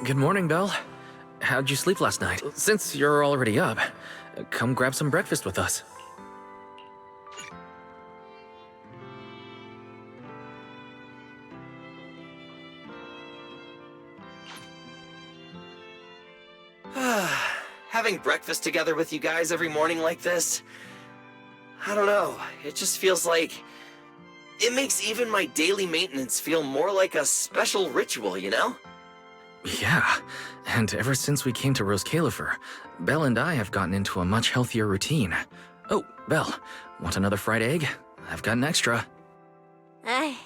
Good morning, Belle. How'd you sleep last night? Since you're already up, come grab some breakfast with us. Having breakfast together with you guys every morning like this, I don't know, it just feels like... It makes even my daily maintenance feel more like a special ritual, you know? Yeah, and ever since we came to Rose Califer, Belle and I have gotten into a much healthier routine. Oh, Belle, want another fried egg? I've got an extra. I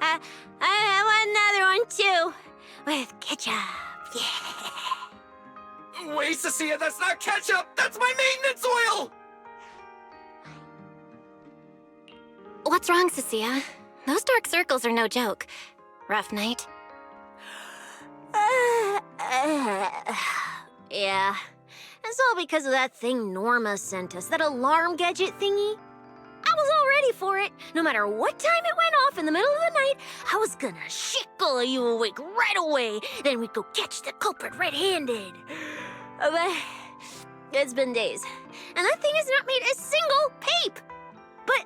want another one too, with ketchup. Yeah. Wait, Cecilia, that's not ketchup! That's my maintenance oil! What's wrong, Cecilia? Those dark circles are no joke. Rough night? Yeah. It's all because of that thing Norma sent us, that alarm gadget thingy. I was all ready for it. No matter what time it went off in the middle of the night, I was gonna shickle you awake right away. Then we'd go catch the culprit red-handed. But it's been days, and that thing has not made a single peep. But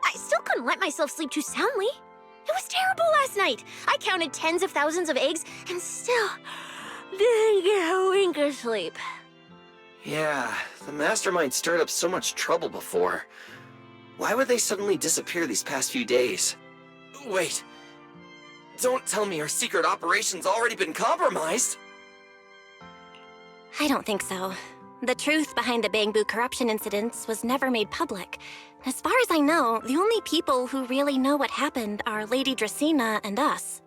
I still couldn't let myself sleep too soundly. It was terrible last night. I counted tens of thousands of eggs and still didn't get a wink of sleep. Yeah, the mastermind stirred up so much trouble before. Why would they suddenly disappear these past few days? Wait, don't tell me our secret operation's already been compromised? I don't think so. The truth behind the Bamboo corruption incidents was never made public. As far as I know, the only people who really know what happened are Lady Dracena and us.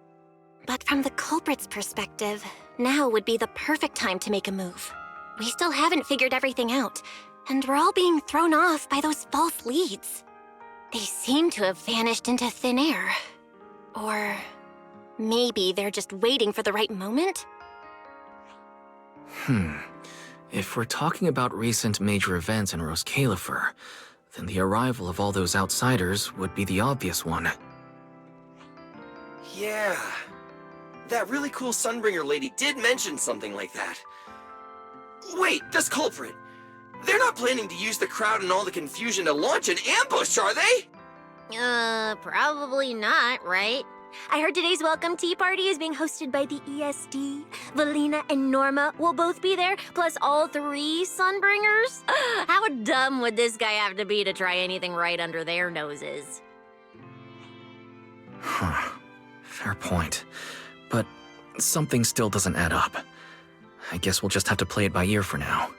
But from the culprit's perspective, now would be the perfect time to make a move. We still haven't figured everything out, and we're all being thrown off by those false leads. They seem to have vanished into thin air. Or maybe they're just waiting for the right moment? If we're talking about recent major events in Rose Califer, then the arrival of all those outsiders would be the obvious one. Yeah. That really cool Sunbringer lady did mention something like that. Wait, this culprit! They're not planning to use the crowd and all the confusion to launch an ambush, are they? Probably not, right? I heard today's welcome tea party is being hosted by the ESD. Valina and Norma will both be there, plus all three Sunbringers. How dumb would this guy have to be to try anything right under their noses? Fair point. But something still doesn't add up. I guess we'll just have to play it by ear for now.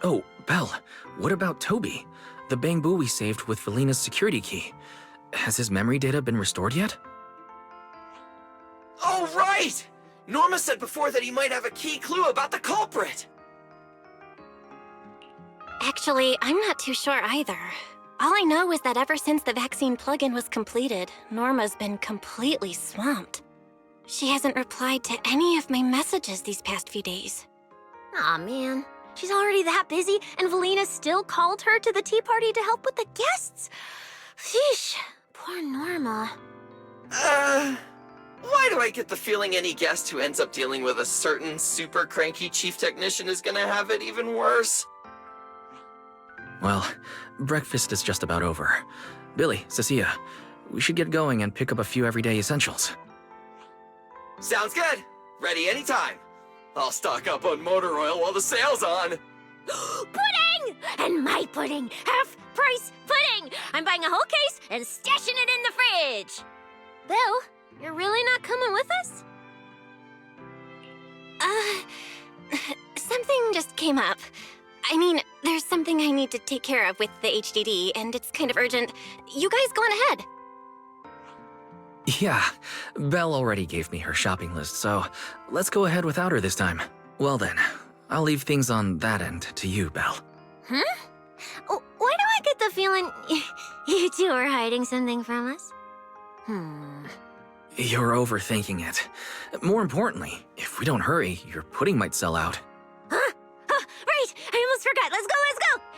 Oh, Belle, what about Toby? The Bamboo we saved with Valina's security key. Has his memory data been restored yet? Oh, right! Norma said before that he might have a key clue about the culprit! Actually, I'm not too sure either. All I know is that ever since the vaccine plug-in was completed, Norma's been completely swamped. She hasn't replied to any of my messages these past few days. Aw, man. She's already that busy, and Valina still called her to the tea party to help with the guests. Sheesh, poor Norma. Why do I get the feeling any guest who ends up dealing with a certain super cranky chief technician is gonna have it even worse? Well, breakfast is just about over. Billy, Cecilia, we should get going and pick up a few everyday essentials. Sounds good. Ready anytime. I'll stock up on motor oil while the sale's on. Pudding! And my pudding! Half-price pudding! I'm buying a whole case and stashing it in the fridge! Bill, you're really not coming with us? Something just came up. I mean, there's something I need to take care of with the HDD, and it's kind of urgent. You guys go on ahead. Yeah, Belle already gave me her shopping list, so let's go ahead without her this time. Well then, I'll leave things on that end to you, Belle. Huh? Why do I get the feeling you two are hiding something from us? You're overthinking it. More importantly, if we don't hurry, your pudding might sell out. Huh? Right! I almost forgot. Let's go!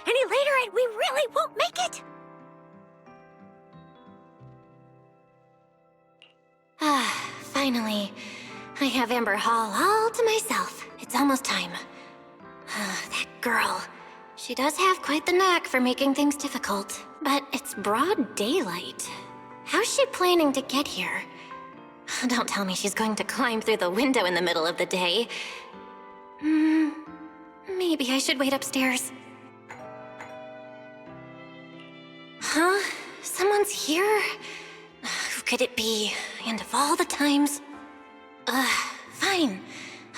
Any later and we really won't make it! Finally. I have Amber Hall all to myself. It's almost time. That girl. She does have quite the knack for making things difficult. But it's broad daylight. How's she planning to get here? Don't tell me she's going to climb through the window in the middle of the day. Maybe I should wait upstairs. Huh? Someone's here? Who could it be? And of all the times... fine.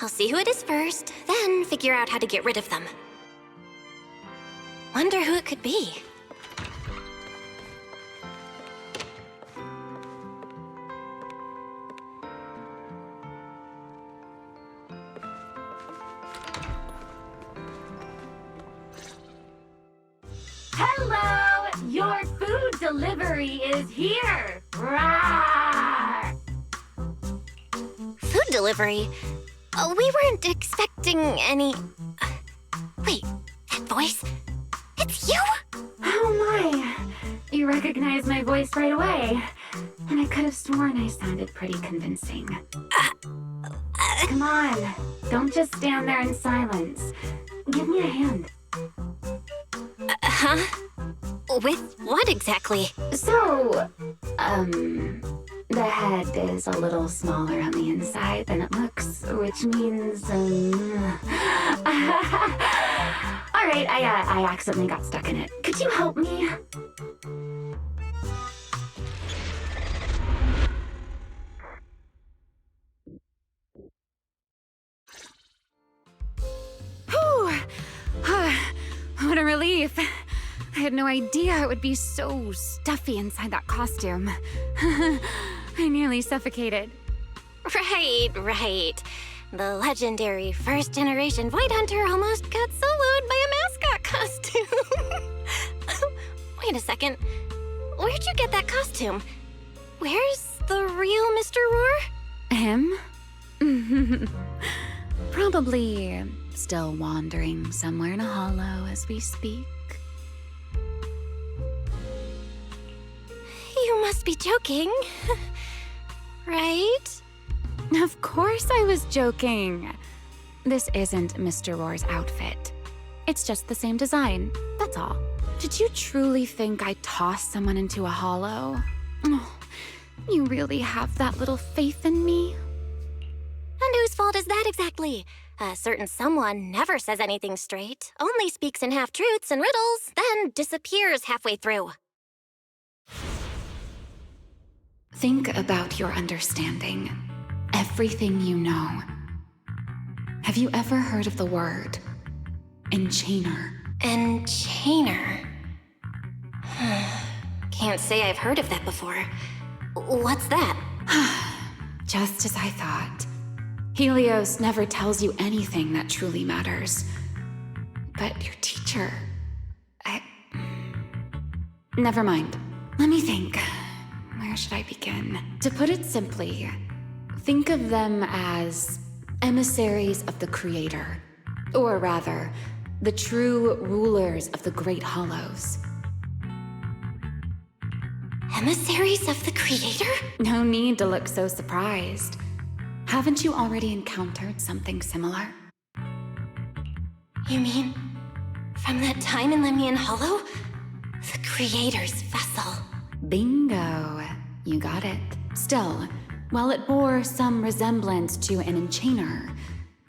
I'll see who it is first, then figure out how to get rid of them. Wonder who it could be. Hello! Your food delivery is here! Rawr! Food delivery? We weren't expecting any... wait, that voice? It's you? Oh my! You recognized my voice right away. And I could have sworn I sounded pretty convincing. Come on, don't just stand there in silence. Give me a hand. Huh? With what exactly? So, the head is a little smaller on the inside than it looks, which means, Alright, I accidentally got stuck in it. Could you help me? Whew! What a relief. I had no idea it would be so stuffy inside that costume. I nearly suffocated. Right. The legendary first-generation Void Hunter almost got soloed by a mascot costume. Wait a second. Where'd you get that costume? Where's the real Mr. Roar? Him? Probably still wandering somewhere in a hollow as we speak. You must be joking. Right? Of course I was joking. This isn't Mr. Roar's outfit. It's just the same design, that's all. Did you truly think I tossed someone into a hollow? Oh, you really have that little faith in me? And whose fault is that exactly? A certain someone never says anything straight, only speaks in half-truths and riddles, then disappears halfway through. Think about your understanding. Everything you know. Have you ever heard of the word enchainer? Enchainer? Can't say I've heard of that before. What's that? Just as I thought. Helios never tells you anything that truly matters. But your teacher... Never mind. Let me think. Where should I begin? To put it simply, think of them as emissaries of the Creator. Or rather, the true rulers of the Great Hollows. Emissaries of the Creator? No need to look so surprised. Haven't you already encountered something similar? You mean, from that time in Lemnian Hollow? The Creator's vessel. Bingo. You got it. Still, while it bore some resemblance to an enchainer,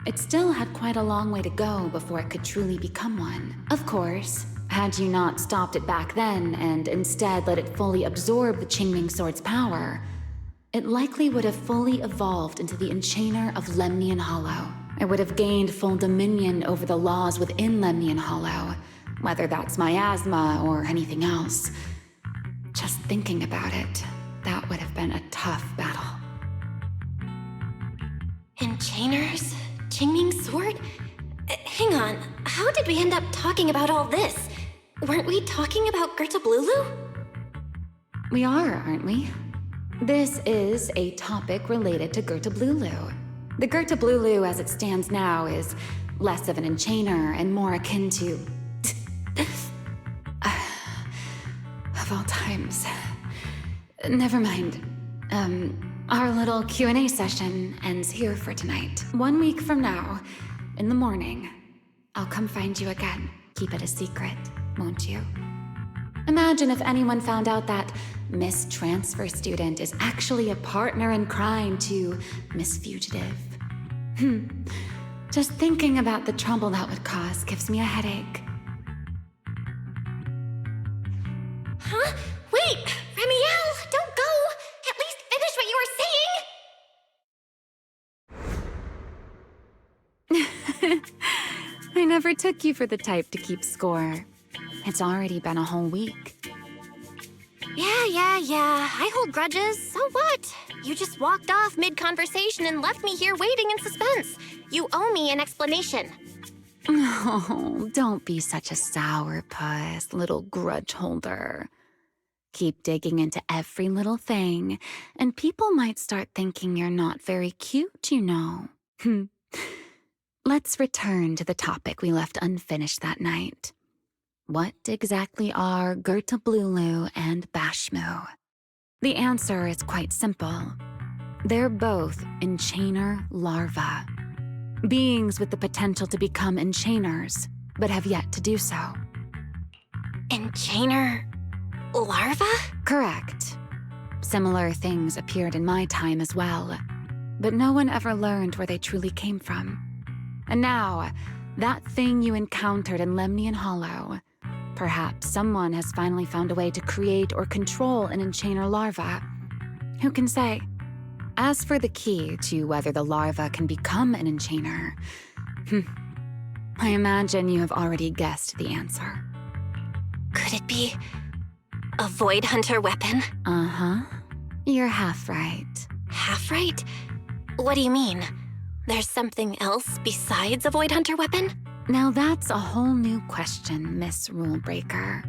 it still had quite a long way to go before it could truly become one. Of course, had you not stopped it back then and instead let it fully absorb the Qingming Sword's power, it likely would have fully evolved into the Enchainer of Lemnian Hollow. It would have gained full dominion over the laws within Lemnian Hollow, whether that's miasma or anything else. Just thinking about it, that would have been a tough battle. Enchainers? Qingming Sword? Hang on, how did we end up talking about all this? Weren't we talking about Gertablulu? We are, aren't we? This is a topic related to Gertablulu. The Gertablulu as it stands now is less of an enchainer and more akin to... of all times. Never mind. Our little Q&A session ends here for tonight. 1 week from now, in the morning, I'll come find you again. Keep it a secret, won't you? Imagine if anyone found out that Miss Transfer Student is actually a partner in crime to Miss Fugitive. Just thinking about the trouble that would cause gives me a headache. Huh? Wait! Ramiel, don't go! At least finish what you were saying! I never took you for the type to keep score. It's already been a whole week. Yeah. I hold grudges. So what? You just walked off mid-conversation and left me here waiting in suspense. You owe me an explanation. Oh, don't be such a sourpuss, little grudge holder. Keep digging into every little thing, and people might start thinking you're not very cute, you know. Let's return to the topic we left unfinished that night. What exactly are Gertablulu and Bashmu? The answer is quite simple. They're both enchainer larvae. Beings with the potential to become enchainers, but have yet to do so. Enchainer larva? Correct. Similar things appeared in my time as well, but no one ever learned where they truly came from. And now, that thing you encountered in Lemnian Hollow, perhaps someone has finally found a way to create or control an enchainer larva. Who can say? As for the key to whether the larva can become an enchainer, I imagine you have already guessed the answer. Could it be a Void Hunter weapon? Uh-huh. You're half right. Half right? What do you mean? There's something else besides a Void Hunter weapon? Now that's a whole new question, Miss Rulebreaker.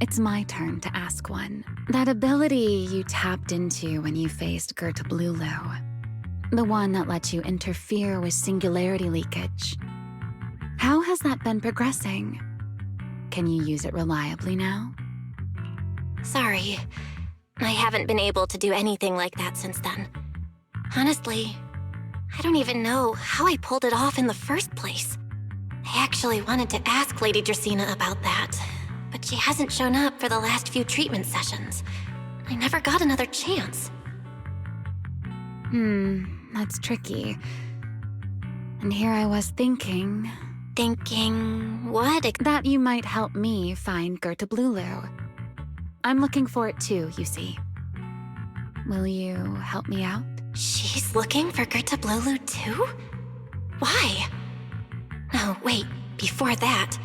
It's my turn to ask one. That ability you tapped into when you faced Gertablulu, the one that lets you interfere with singularity leakage. How has that been progressing? Can you use it reliably now? Sorry. I haven't been able to do anything like that since then. Honestly, I don't even know how I pulled it off in the first place. I actually wanted to ask Lady Dracaena about that, but she hasn't shown up for the last few treatment sessions. I never got another chance. That's tricky. And here I was thinking... Thinking what? That you might help me find Gertablulu. I'm looking for it too, you see. Will you help me out? She's looking for Gertablulu too? Why? No, wait, before that,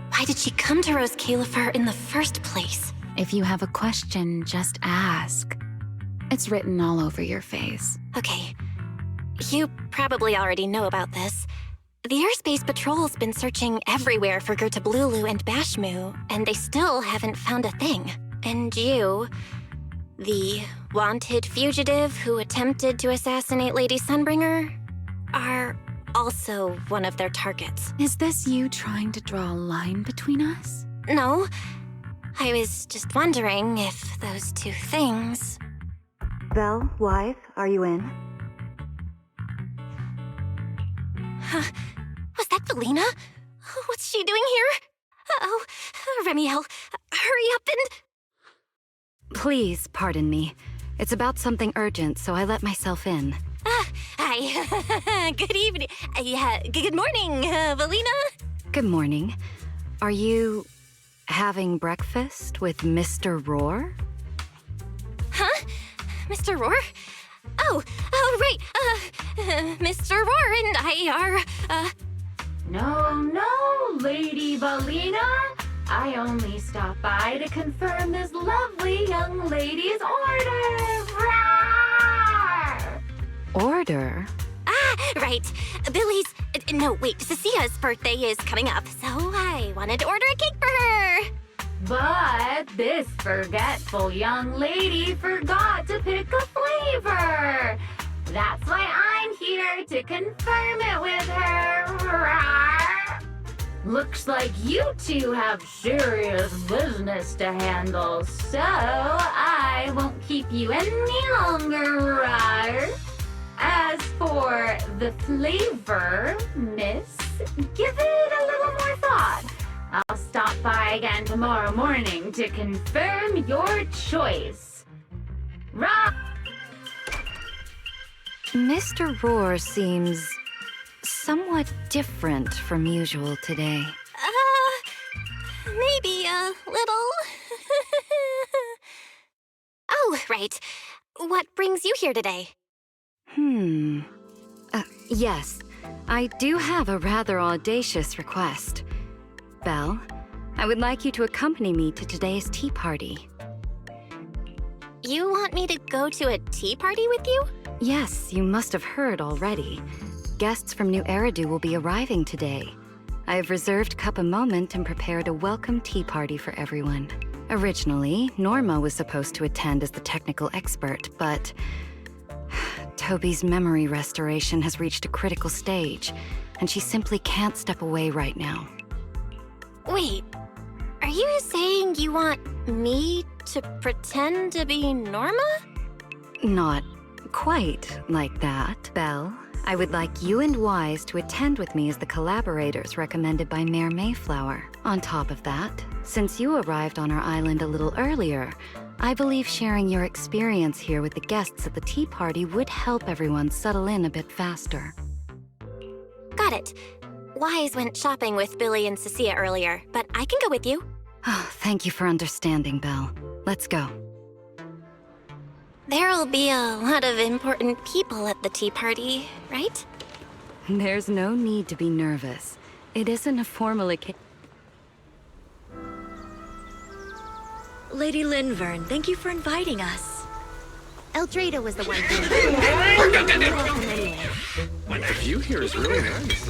why did she come to Rose Califer in the first place? If you have a question, just ask. It's written all over your face. Okay, you probably already know about this. The Airspace Patrol's been searching everywhere for Gertablulu and Bashmu, and they still haven't found a thing. And you, the wanted fugitive who attempted to assassinate Lady Sunbringer, are also one of their targets. Is this you trying to draw a line between us? No, I was just wondering if those two things... Belle, wife, are you in? Was that Felina? What's she doing here? Uh-oh, Ramiel, hurry up and... Please, pardon me. It's about something urgent, so I let myself in. Hi. Good evening. Good morning, Felina. Good morning. Are you having breakfast with Mr. Roar? Huh? Mr. Roar? Oh, right. Mr. Roar and I are, No, Lady Belina. I only stopped by to confirm this lovely young lady's order. Rawr! Order? Right. Billy's... No, wait, Cecia's birthday is coming up, so I wanted to order a cake for her. But this forgetful young lady forgot to pick a flavor. That's why I'm here to confirm it with her. Rawr! Looks like you two have serious business to handle, so I I won't keep you any longer, Rar. As for the flavor, miss, give it a little more thought. I'll stop by again tomorrow morning to confirm your choice. Rar! Mr. Roar seems somewhat different from usual today. Maybe a little. Oh, right. What brings you here today? Yes, I do have a rather audacious request. Belle, I would like you to accompany me to today's tea party. You want me to go to a tea party with you? Yes, you must have heard already. Guests from New Eridu will be arriving today. I have reserved Cup a Moment and prepared a welcome tea party for everyone. Originally, Norma was supposed to attend as the technical expert, but Toby's memory restoration has reached a critical stage, and she simply can't step away right now. Wait, are you saying you want me to pretend to be Norma? Not quite like that, Belle. I would like you and Wise to attend with me as the collaborators recommended by Mayor Mayflower. On top of that, since you arrived on our island a little earlier, I believe sharing your experience here with the guests at the tea party would help everyone settle in a bit faster. Got it. Wise went shopping with Billy and Cecilia earlier, but I can go with you. Oh, thank you for understanding, Belle. Let's go. There'll be a lot of important people at the tea party, right? There's no need to be nervous. It isn't a formal occasion. Lady Linvern, thank you for inviting us. Eldrada was the one who... The view here is really nice.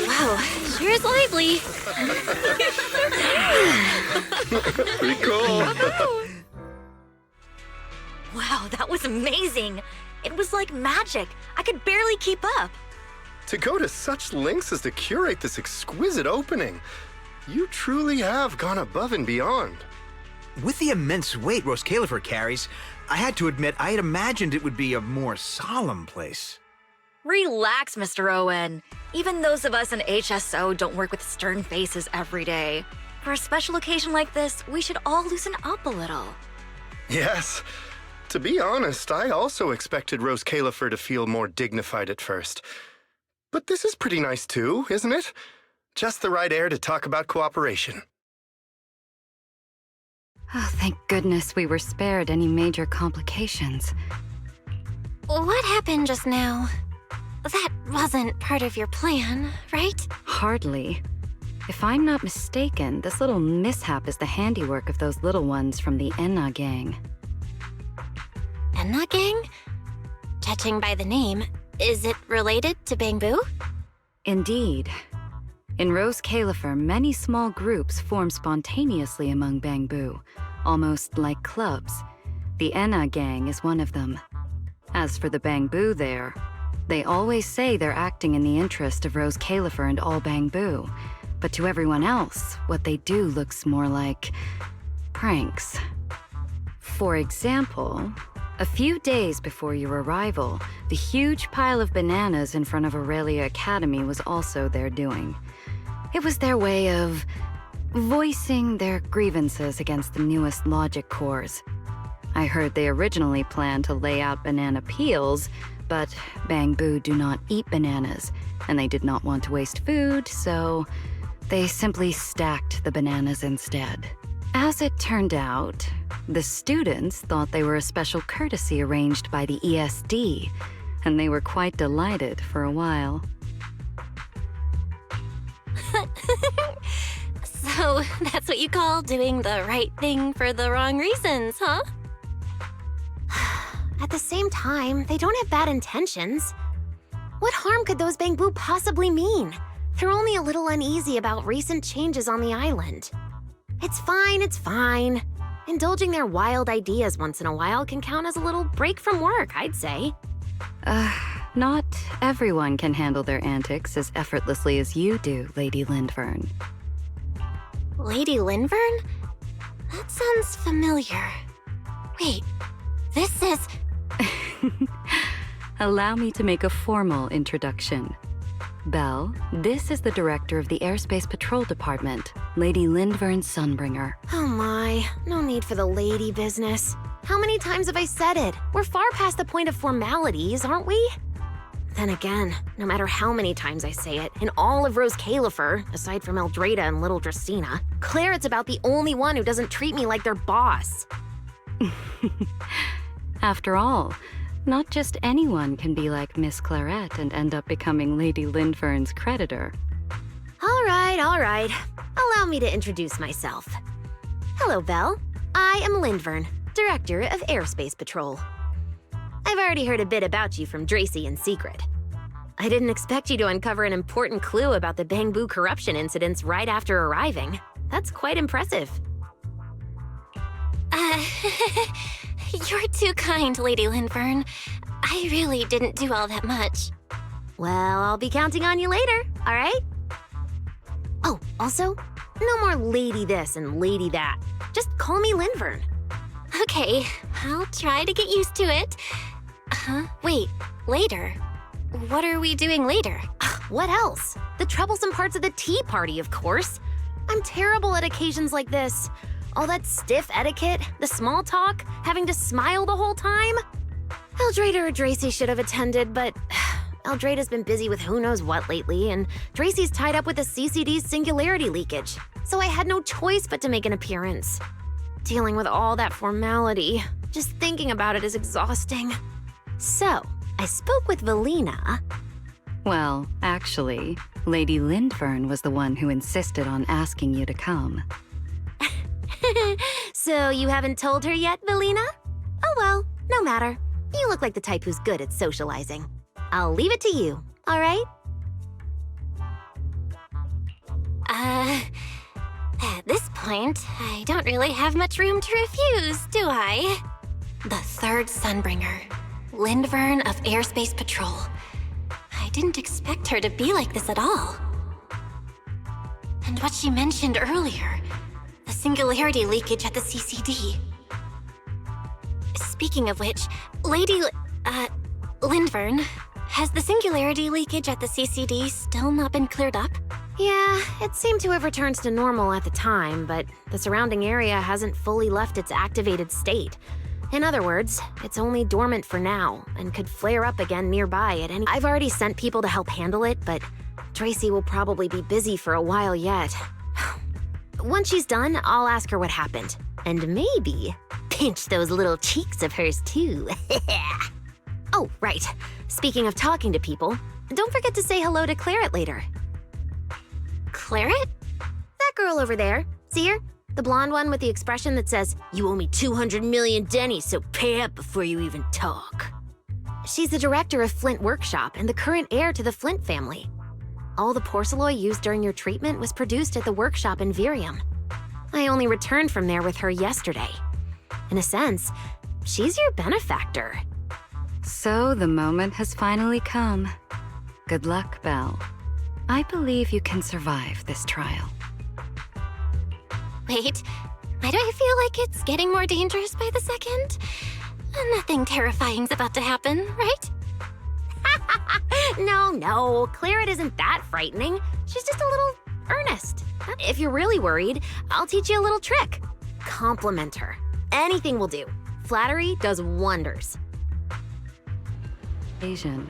Wow, sure is lively. Pretty cool. Wow, that was amazing. It was like magic. I could barely keep up. To go to such lengths as to curate this exquisite opening, you truly have gone above and beyond. With the immense weight Rose Califer carries, I had to admit I had imagined it would be a more solemn place. Relax, Mr. Owen. Even those of us in HSO don't work with stern faces every day. For a special occasion like this, we should all loosen up a little. Yes. To be honest, I also expected Rose Califer to feel more dignified at first. But this is pretty nice too, isn't it? Just the right air to talk about cooperation. Oh, thank goodness we were spared any major complications. What happened just now? That wasn't part of your plan, right? Hardly. If I'm not mistaken, this little mishap is the handiwork of those little ones from the Enna gang. Enna gang? Judging by the name, is it related to Bangbu? Indeed. In Rose Califer, many small groups form spontaneously among Bangbu, almost like clubs. The Enna gang is one of them. As for the Bangbu there, they always say they're acting in the interest of Rose Califer and all Bangbu, but to everyone else, what they do looks more like pranks. For example, a few days before your arrival, the huge pile of bananas in front of Aurelia Academy was also their doing. It was their way of voicing their grievances against the newest logic cores. I heard they originally planned to lay out banana peels, but Bangbu do not eat bananas, and they did not want to waste food, so They simply stacked the bananas instead. As it turned out, the students thought they were a special courtesy arranged by the ESD, and they were quite delighted for a while. So that's what you call doing the right thing for the wrong reasons, huh? At the same time, they don't have bad intentions. What harm could those Bangbu possibly mean? They're only a little uneasy about recent changes on the island. It's fine, it's fine. Indulging their wild ideas once in a while can count as a little break from work, I'd say. Not everyone can handle their antics as effortlessly as you do, Lady Lindvern. Lady Lindvern? That sounds familiar. Wait, this is... Allow me to make a formal introduction. Belle, this is the director of the Airspace Patrol Department, Lady Lindvern Sunbringer. Oh my, no need for the lady business. How many times have I said it? We're far past the point of formalities, aren't we? Then again, no matter how many times I say it, in all of Rose Califer, aside from Eldrada and Little Dristina, Claret's about the only one who doesn't treat me like their boss. After all, not just anyone can be like Miss Claret and end up becoming Lady Lindvern's creditor. All right. Allow me to introduce myself. Hello, Belle. I am Lindvern, Director of Airspace Patrol. I've already heard a bit about you from Dracy in secret. I didn't expect you to uncover an important clue about the Bangbu corruption incidents right after arriving. That's quite impressive. You're too kind, Lady Lindvern. I really didn't do all that much. Well, I'll be counting on you later, all right? Oh, also, no more lady this and lady that. Just call me Lindvern. Okay, I'll try to get used to it. Wait, later? What are we doing later? What else? The troublesome parts of the tea party, of course. I'm terrible at occasions like this. All that stiff etiquette, the small talk, having to smile the whole time. Eldrada or Dracy should have attended, but Eldrada's been busy with who knows what lately, and Dracy's tied up with the CCD's singularity leakage, so I had no choice but to make an appearance. Dealing with all that formality, just thinking about it is exhausting. So, I spoke with Valina. Well, actually, Lady Lindvern was the one who insisted on asking you to come. So you haven't told her yet, Valina? Oh well, no matter. You look like the type who's good at socializing. I'll leave it to you, all right? At this point, I don't really have much room to refuse, do I? The third Sunbringer, Lindvern of Airspace Patrol. I didn't expect her to be like this at all. And what she mentioned earlier, the singularity leakage at the CCD. Speaking of which, Lady Lindvern, has the singularity leakage at the CCD still not been cleared up? Yeah, it seemed to have returned to normal at the time, but the surrounding area hasn't fully left its activated state. In other words, it's only dormant for now, and could flare up again nearby at any— I've already sent people to help handle it, but Dracy will probably be busy for a while yet. Once she's done, I'll ask her what happened. And maybe pinch those little cheeks of hers too. Oh, right. Speaking of talking to people, don't forget to say hello to Claret later. Claret? That girl over there. See her? The blonde one with the expression that says, "You owe me 200 million dennies, so pay up before you even talk." She's the director of Flint Workshop and the current heir to the Flint family. All the porcelain used during your treatment was produced at the workshop in Virium. I only returned from there with her yesterday. In a sense, she's your benefactor. So the moment has finally come. Good luck, Belle. I believe you can survive this trial. Wait, why do I feel like it's getting more dangerous by the second? Nothing terrifying's about to happen, right? No, Claret isn't that frightening. She's just a little earnest. If you're really worried, I'll teach you a little trick. Compliment her. Anything will do. Flattery does wonders. Asian.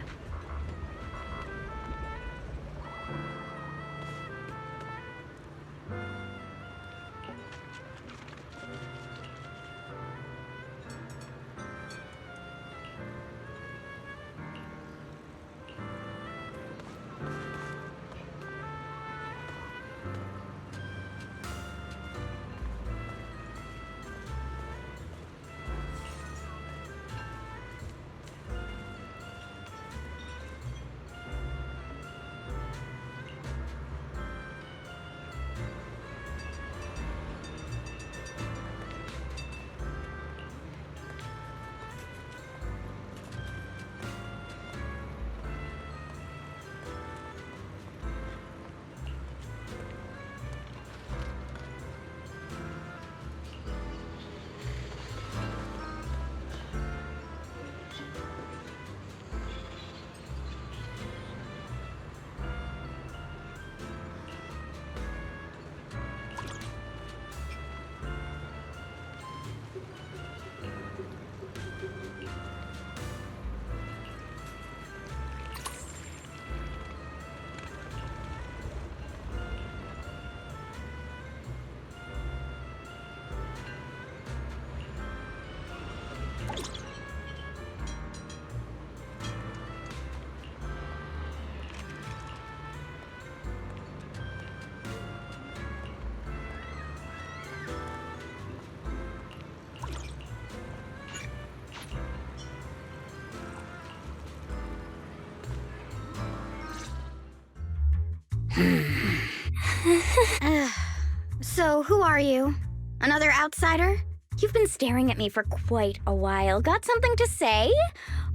So, who are you? Another outsider? You've been staring at me for quite a while. Got something to say?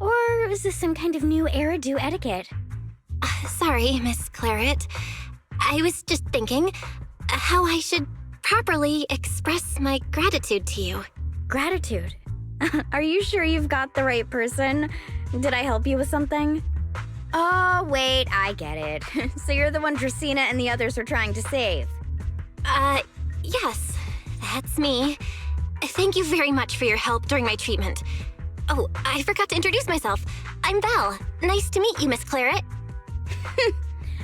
Or is this some kind of new era do etiquette? Sorry, Miss Claret. I was just thinking how I should properly express my gratitude to you. Gratitude? Are you sure you've got the right person? Did I help you with something? Oh, wait, I get it. So you're the one Dracaena and the others are trying to save. Yes, that's me. Thank you very much for your help during my treatment. Oh, I forgot to introduce myself. I'm Belle. Nice to meet you, Miss Claret.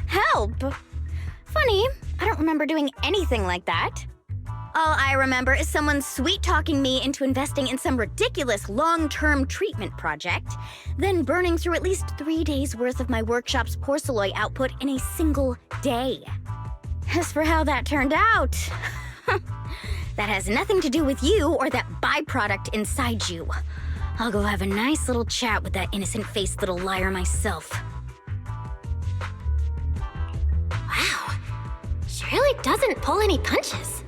Help? Funny, I don't remember doing anything like that. All I remember is someone sweet-talking me into investing in some ridiculous long-term treatment project, then burning through at least 3 days' worth of my workshop's porcelain output in a single day. As for how that turned out, that has nothing to do with you or that byproduct inside you. I'll go have a nice little chat with that innocent-faced little liar myself. Wow, she really doesn't pull any punches.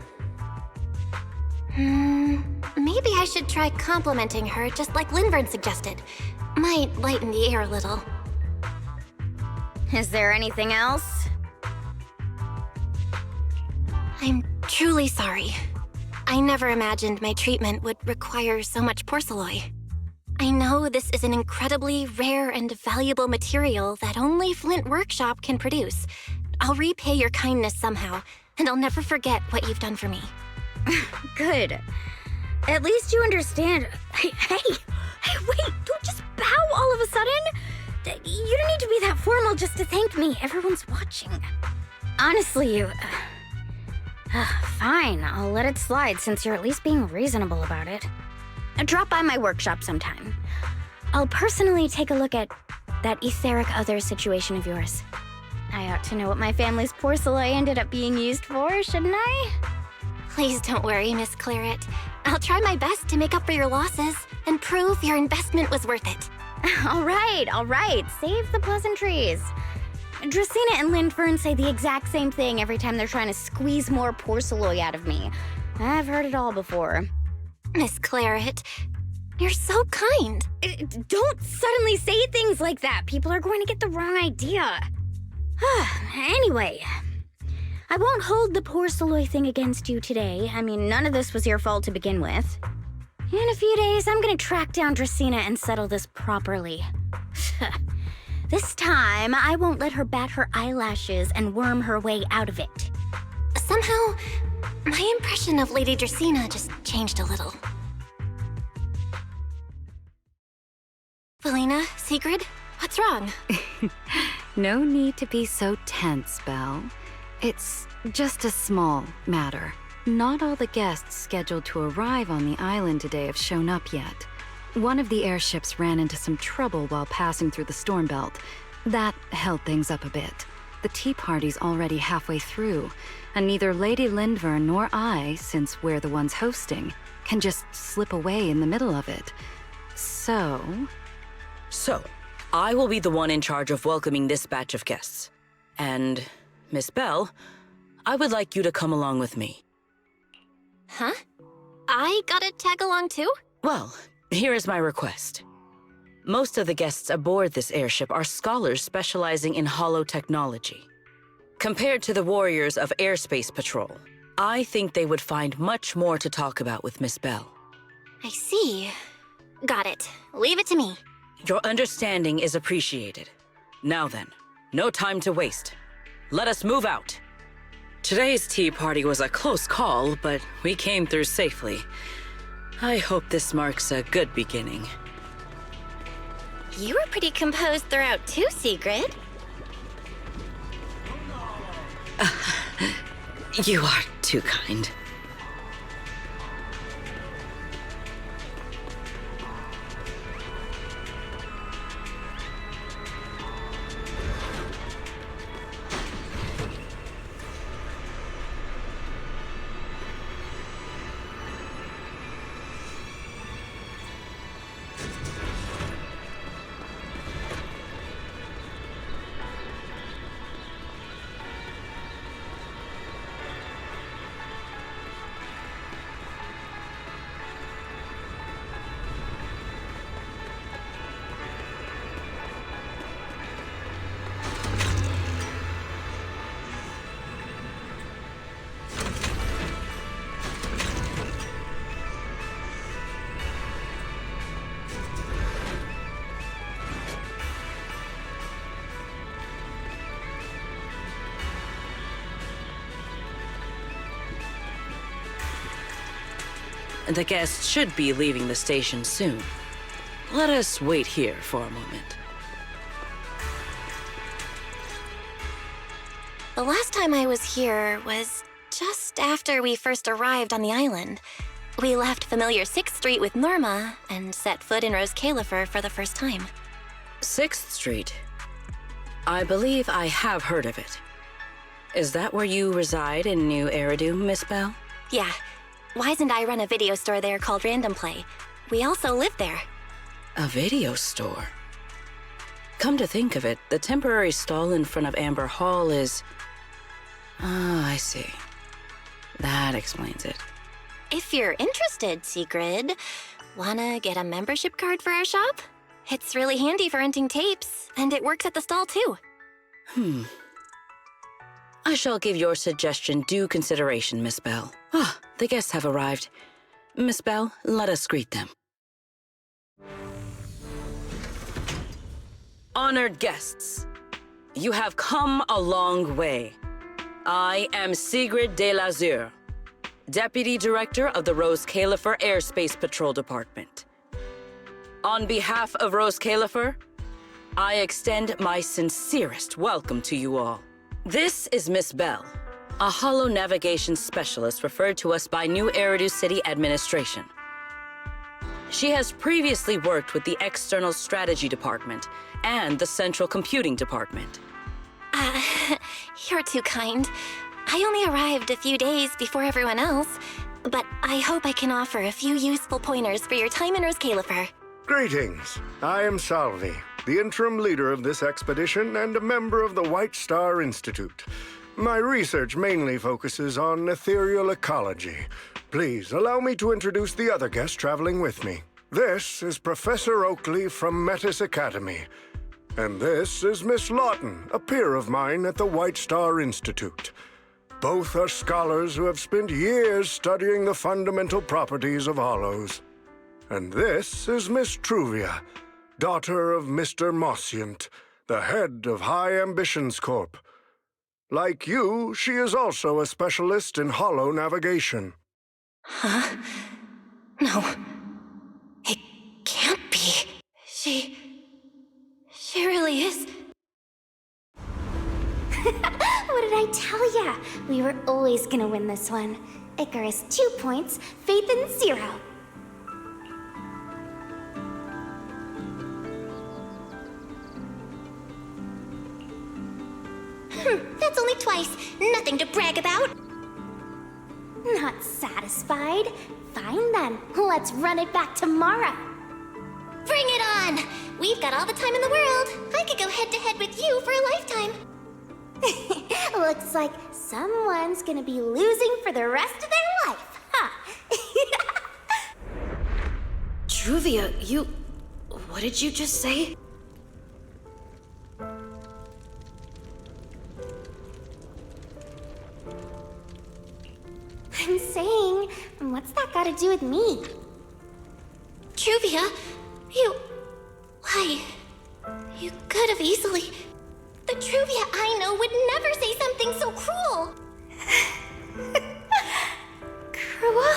Maybe I should try complimenting her just like Linvern suggested. Might lighten the air a little. Is there anything else? I'm truly sorry. I never imagined my treatment would require so much porcelain. I know this is an incredibly rare and valuable material that only Flint Workshop can produce. I'll repay your kindness somehow, and I'll never forget what you've done for me. Good. At least you understand. Hey, wait, don't just bow all of a sudden. You don't need to be that formal just to thank me. Everyone's watching. Honestly, you... fine, I'll let it slide since you're at least being reasonable about it. Drop by my workshop sometime. I'll personally take a look at that etheric other situation of yours. I ought to know what my family's porcelain ended up being used for, shouldn't I? Please don't worry, Miss Claret. I'll try my best to make up for your losses and prove your investment was worth it. All right. Save the pleasantries. Dracaena and Linfern say the exact same thing every time they're trying to squeeze more porcelain out of me. I've heard it all before. Miss Claret, you're so kind. Don't suddenly say things like that. People are going to get the wrong idea. Anyway, I won't hold the porcelain thing against you today. I mean, none of this was your fault to begin with. In a few days, I'm gonna track down Dracaena and settle this properly. This time, I won't let her bat her eyelashes and worm her way out of it. Somehow, my impression of Lady Dracaena just changed a little. Felina, Sigrid, what's wrong? No need to be so tense, Belle. It's just a small matter. Not all the guests scheduled to arrive on the island today have shown up yet. One of the airships ran into some trouble while passing through the storm belt. That held things up a bit. The tea party's already halfway through, and neither Lady Linvern nor I, since we're the ones hosting, can just slip away in the middle of it. So, I will be the one in charge of welcoming this batch of guests. And, Miss Belle, I would like you to come along with me. Huh? I gotta tag along too? Well, here is my request. Most of the guests aboard this airship are scholars specializing in holotechnology. Compared to the warriors of Airspace Patrol, I think they would find much more to talk about with Miss Belle. I see. Got it. Leave it to me. Your understanding is appreciated. Now then, no time to waste. Let us move out. Today's tea party was a close call, but we came through safely. I hope this marks a good beginning. You were pretty composed throughout too, Sigrid. You are too kind. The guests should be leaving the station soon. Let us wait here for a moment. The last time I was here was just after we first arrived on the island. We left familiar 6th Street with Norma and set foot in Rose Califer for the first time. 6th Street. I believe I have heard of it. Is that where you reside in New Eridu, Miss Bell? Yeah. Wise and I run a video store there called Random Play. We also live there. A video store? Come to think of it, the temporary stall in front of Amber Hall is... Ah, I see. That explains it. If you're interested, Sigrid, wanna get a membership card for our shop? It's really handy for renting tapes, and it works at the stall too. I shall give your suggestion due consideration, Miss Bell. Ah, the guests have arrived. Miss Bell, let us greet them. Honored guests, you have come a long way. I am Sigrid de Lazure, Deputy Director of the Rose Califer Airspace Patrol Department. On behalf of Rose Califer, I extend my sincerest welcome to you all. This is Miss Bell, a holo navigation specialist referred to us by New Eridu City Administration. She has previously worked with the External Strategy Department and the Central Computing Department. You're too kind. I only arrived a few days before everyone else, but I hope I can offer a few useful pointers for your time in Rose Califer. Greetings. I am Salvi, the interim leader of this expedition and a member of the White Star Institute. My research mainly focuses on ethereal ecology. Please allow me to introduce the other guest traveling with me. This is Professor Oakley from Metis Academy. And this is Miss Lawton, a peer of mine at the White Star Institute. Both are scholars who have spent years studying the fundamental properties of hollows. And this is Miss Truvia, daughter of Mr. Mossient, the head of High Ambitions Corp. Like you, she is also a specialist in holo navigation. Huh? No. It can't be. She really is. What did I tell ya? We were always gonna win this one. Icarus 2 points, Phaethon 0. That's only twice. Nothing to brag about. Not satisfied? Fine then, let's run it back tomorrow. Bring it on! We've got all the time in the world. I could go head-to-head with you for a lifetime. Looks like someone's gonna be losing for the rest of their life, huh? Truvia, what did you just say? I'm saying, what's that got to do with me? Truvia, why? You could have easily... The Truvia I know would never say something so cruel. Cruel?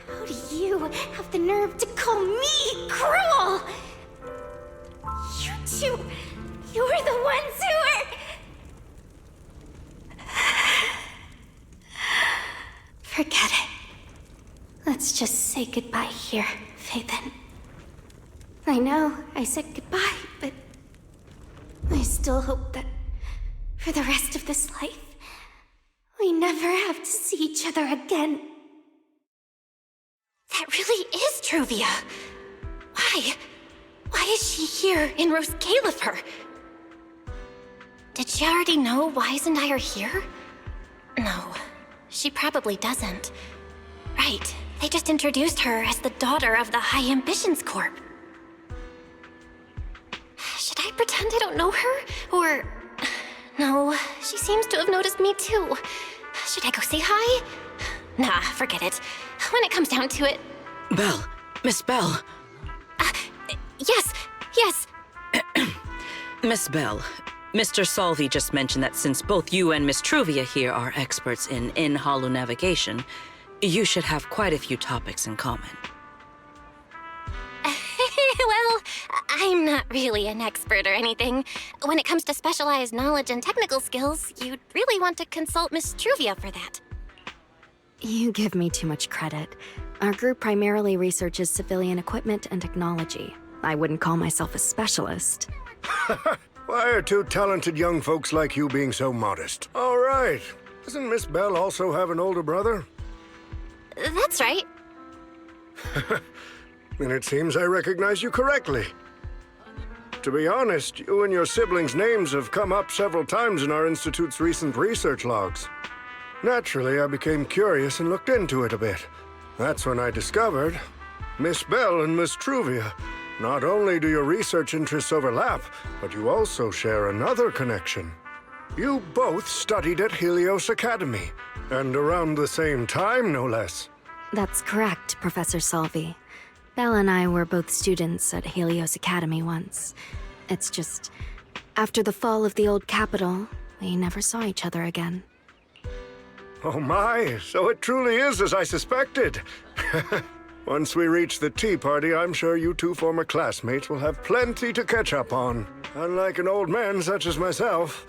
How do you have the nerve to call me cruel? You two, you're the ones who are... Forget it. Let's just say goodbye here, Phaethon. I know I said goodbye, but I still hope that for the rest of this life, we never have to see each other again. That really is Truvia. Why? Why is she here in Rose Califer? Did she already know Wise and I are here? No, she probably doesn't. Right, they just introduced her as the daughter of the High Ambitions Corp. Should I pretend I don't know her? Or... No, she seems to have noticed me too. Should I go say hi? Nah, forget it. When it comes down to it... Bell, Miss Yes. Miss Bell, Mr. Salvi just mentioned that since both you and Miss Truvia here are experts in holo navigation, you should have quite a few topics in common. Well, I'm not really an expert or anything. When it comes to specialized knowledge and technical skills, you'd really want to consult Miss Truvia for that. You give me too much credit. Our group primarily researches civilian equipment and technology. I wouldn't call myself a specialist. Why are two talented young folks like you being so modest? All right. Doesn't Miss Bell also have an older brother? That's right. Then it seems I recognize you correctly. To be honest, you and your siblings' names have come up several times in our Institute's recent research logs. Naturally, I became curious and looked into it a bit. That's when I discovered Miss Bell and Miss Truvia. Not only do your research interests overlap, but you also share another connection. You both studied at Helios Academy, and around the same time, no less. That's correct, Professor Salvi. Belle and I were both students at Helios Academy once. It's just, after the fall of the old capital, we never saw each other again. Oh my, so it truly is as I suspected. Once we reach the tea party, I'm sure you two former classmates will have plenty to catch up on. Unlike an old man such as myself,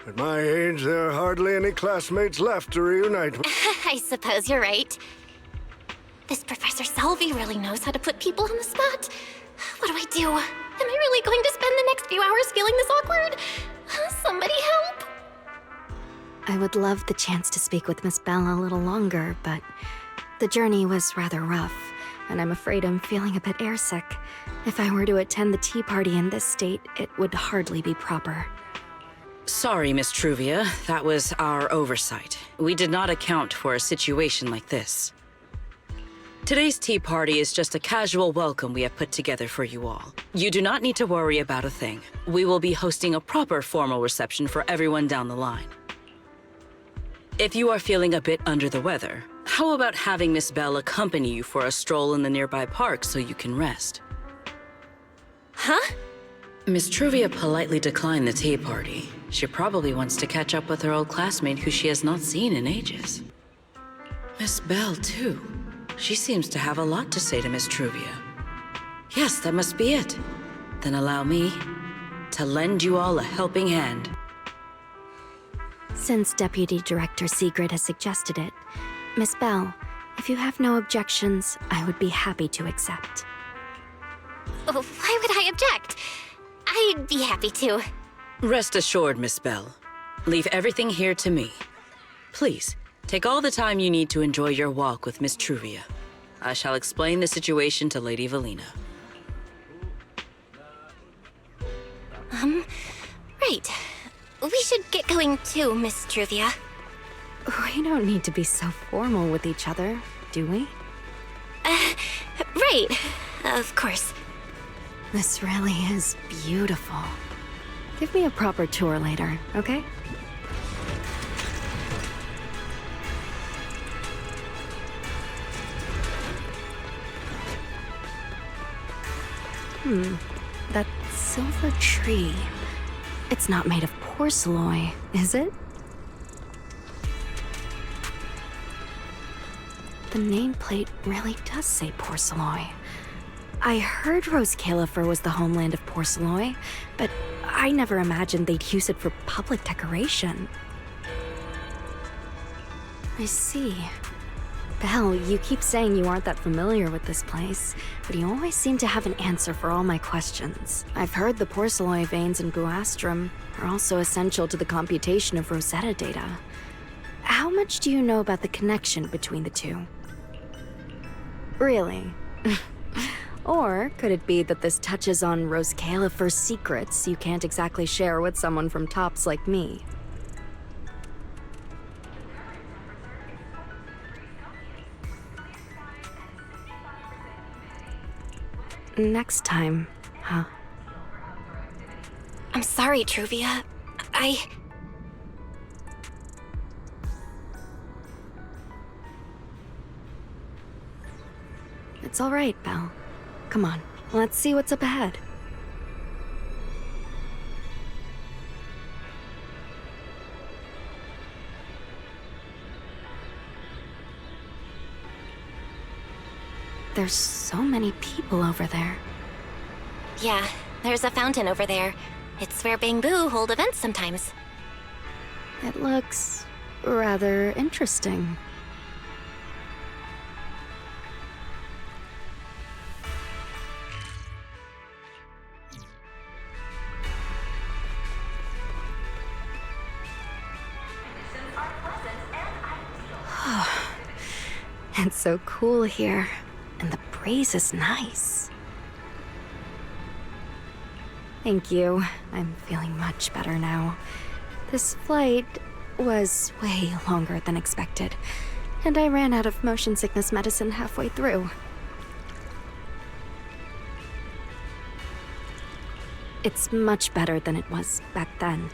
at my age, there are hardly any classmates left to reunite with. I suppose you're right. This Professor Salvi really knows how to put people on the spot. What do I do? Am I really going to spend the next few hours feeling this awkward? Somebody help! I would love the chance to speak with Miss Bell a little longer, but the journey was rather rough, and I'm afraid I'm feeling a bit airsick. If I were to attend the tea party in this state, it would hardly be proper. Sorry, Miss Truvia. That was our oversight. We did not account for a situation like this. Today's tea party is just a casual welcome we have put together for you all. You do not need to worry about a thing. We will be hosting a proper formal reception for everyone down the line. If you are feeling a bit under the weather, how about having Miss Bell accompany you for a stroll in the nearby park so you can rest? Huh? Miss Truvia politely declined the tea party. She probably wants to catch up with her old classmate who she has not seen in ages. Miss Bell, too. She seems to have a lot to say to Miss Truvia. Yes, that must be it. Then allow me to lend you all a helping hand. Since Deputy Director Sigrid has suggested it, Miss Bell, if you have no objections, I would be happy to accept. Oh, why would I object? I'd be happy to. Rest assured, Miss Bell. Leave everything here to me. Please, take all the time you need to enjoy your walk with Miss Truvia. I shall explain the situation to Lady Valina. Right. We should get going too, Miss Truvia. We don't need to be so formal with each other, do we? Right. Of course. This really is beautiful. Give me a proper tour later, okay? That silver tree. It's not made of porcelain, is it? The nameplate really does say porcelain. I heard Rose Califer was the homeland of porcelain, but I never imagined they'd use it for public decoration. I see. Belle, you keep saying you aren't that familiar with this place, but you always seem to have an answer for all my questions. I've heard the porcelain veins in Buastrum are also essential to the computation of Rosetta data. How much do you know about the connection between the two? Really? Or could it be that this touches on Rose Califer's secrets you can't exactly share with someone from Tops like me? Next time, huh? I'm sorry, Truvia. It's all right, Belle. Come on, let's see what's up ahead. There's so many people over there. Yeah, there's a fountain over there. It's where Bangbu hold events sometimes. It looks rather interesting. It's so cool here, and the breeze is nice. Thank you. I'm feeling much better now. This flight was way longer than expected, and I ran out of motion sickness medicine halfway through. It's much better than it was back then.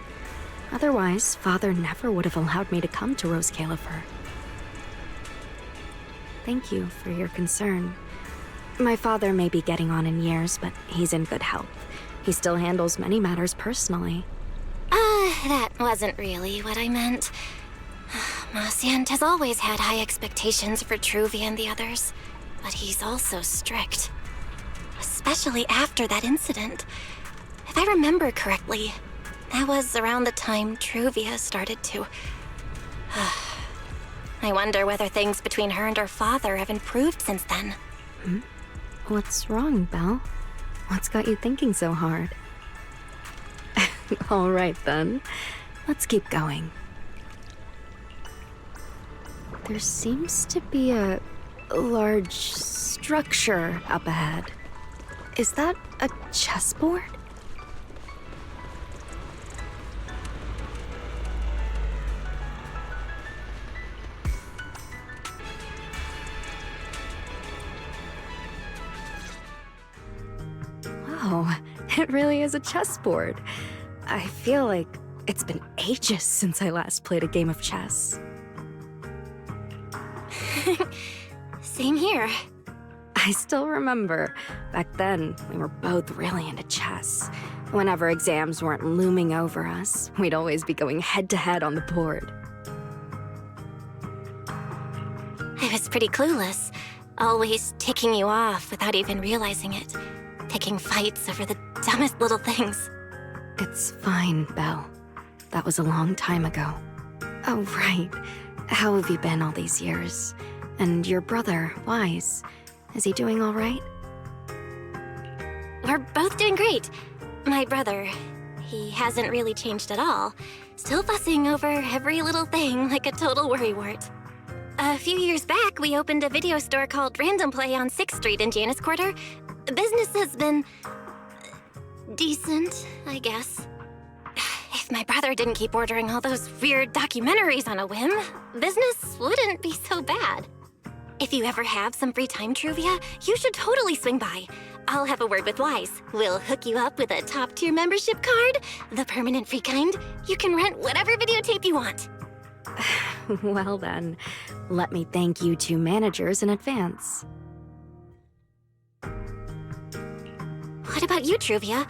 Otherwise, Father never would have allowed me to come to Rose Califer. Thank you for your concern. My father may be getting on in years, but he's in good health. He still handles many matters personally. That wasn't really what I meant. Marciant has always had high expectations for Truvia and the others, but he's also strict. Especially after that incident. If I remember correctly, that was around the time Truvia started to... I wonder whether things between her and her father have improved since then. What's wrong, Belle? What's got you thinking so hard? All right, then. Let's keep going. There seems to be a large structure up ahead. Is that a chessboard? Wow, it really is a chessboard. I feel like it's been ages since I last played a game of chess. Same here. I still remember. Back then, we were both really into chess. Whenever exams weren't looming over us, we'd always be going head-to-head on the board. I was pretty clueless, always ticking you off without even realizing it. Picking fights over the dumbest little things. It's fine, Belle. That was a long time ago. Oh, right. How have you been all these years? And your brother, Wise, is he doing all right? We're both doing great. My brother, he hasn't really changed at all. Still fussing over every little thing like a total worrywart. A few years back, we opened a video store called Random Play on 6th Street in Janus Quarter. Business has been... decent, I guess. If my brother didn't keep ordering all those weird documentaries on a whim, business wouldn't be so bad. If you ever have some free time, Truvia, you should totally swing by. I'll have a word with Wise. We'll hook you up with a top-tier membership card, the permanent free kind. You can rent whatever videotape you want. Well then, let me thank you two managers in advance. What about you, Truvia?